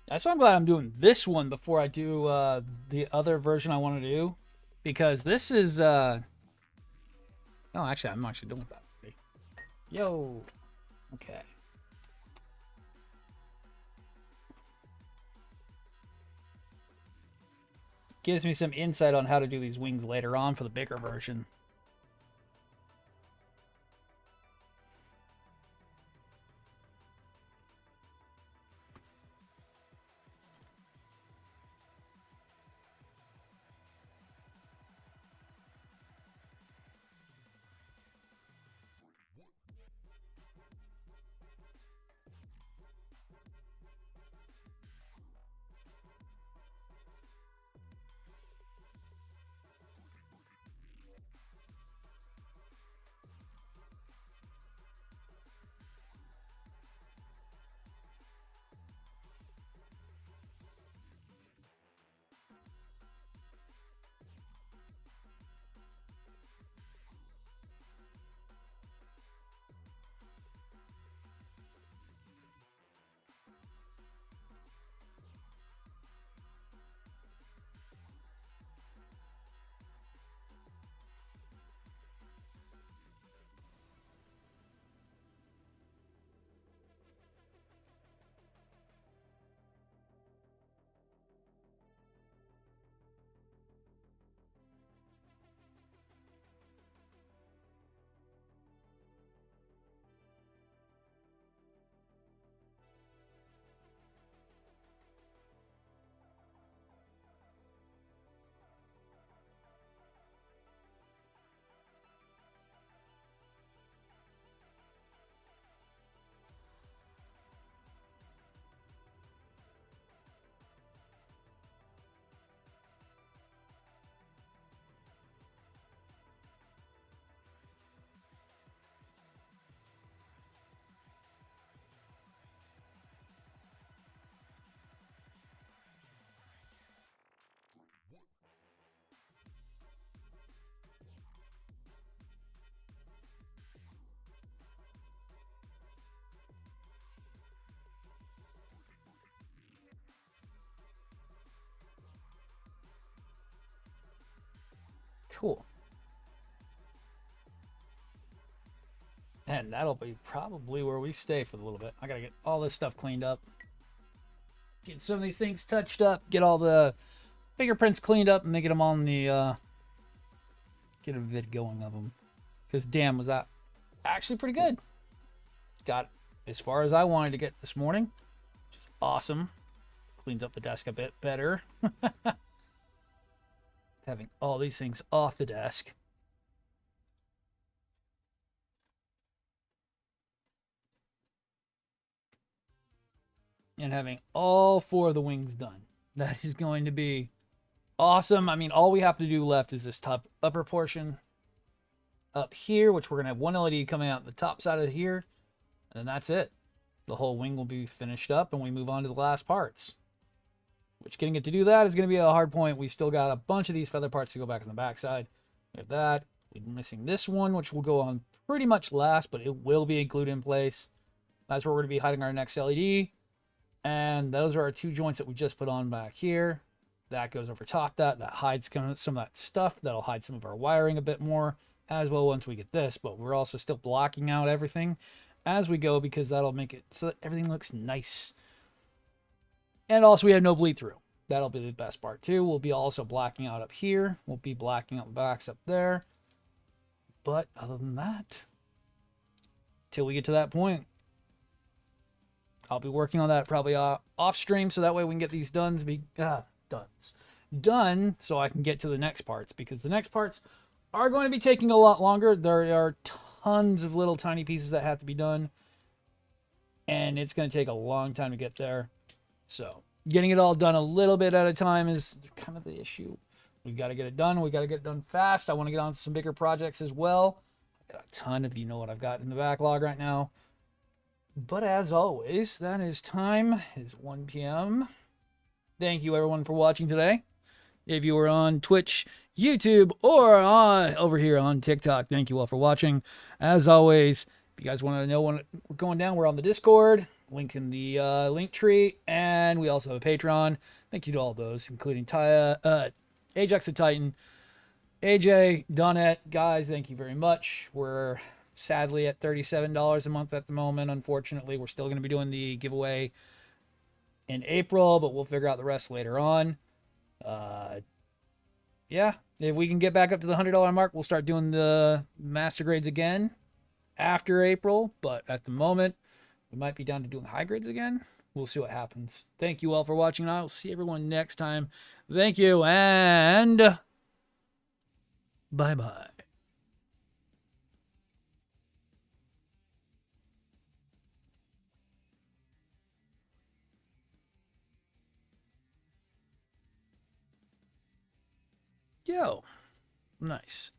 That's why I'm glad I'm doing this one before I do the other version I want to do. Because this is... Oh, actually, I'm actually doing that. Yo. Okay. Gives me some insight on how to do these wings later on for the bigger version. Cool. And that'll be probably where we stay for a little bit. I gotta get all this stuff cleaned up. Get some of these things touched up. Get all the fingerprints cleaned up and then get them on the... get a vid going of them. Because damn, was that actually pretty good. Got as far as I wanted to get this morning. Which is awesome. Cleans up the desk a bit better. Having all these things off the desk. And having all 4 of the wings done. That is going to be awesome. I mean, all we have to do left is this top upper portion up here, which we're going to have one LED coming out the top side of here. And then that's it. The whole wing will be finished up and we move on to the last parts. Which getting it to do that is going to be a hard point. We still got a bunch of these feather parts to go back on the backside. We have that. We're missing this one, which will go on pretty much last, but it will be glued in place. That's where we're going to be hiding our next LED. And those are our 2 joints that we just put on back here. That goes over top that. That hides some of that stuff. That'll hide some of our wiring a bit more as well once we get this. But we're also still blocking out everything as we go because that'll make it so that everything looks nice. And also we have no bleed through. That'll be the best part too. We'll be also blacking out up here. We'll be blacking out the backs up there. But other than that, till we get to that point, I'll be working on that probably off stream so that way we can get these done so I can get to the next parts, because the next parts are going to be taking a lot longer. There are tons of little tiny pieces that have to be done, and it's going to take a long time to get there. So getting it all done a little bit at a time is kind of the issue. We've got to get it done. We got to get it done fast. I want to get on some bigger projects as well. I've got a ton of, you know what I've got in the backlog right now. But as always, that is time. It is 1 p.m. Thank you everyone for watching today. If you were on Twitch, YouTube, or over here on TikTok, thank you all for watching. As always, if you guys want to know when we're going down, we're on the Discord. Link in the link tree. And we also have a Patreon. Thank you to all of those, including Ajax the Titan, AJ, Donette. Guys, thank you very much. We're sadly at $37 a month at the moment. Unfortunately, we're still going to be doing the giveaway in April, but we'll figure out the rest later on. Yeah, if we can get back up to the $100 mark, we'll start doing the master grades again after April. But at the moment, we might be down to doing high grades again. We'll see what happens. Thank you all for watching. I will see everyone next time. Thank you, and bye-bye. Yo, nice.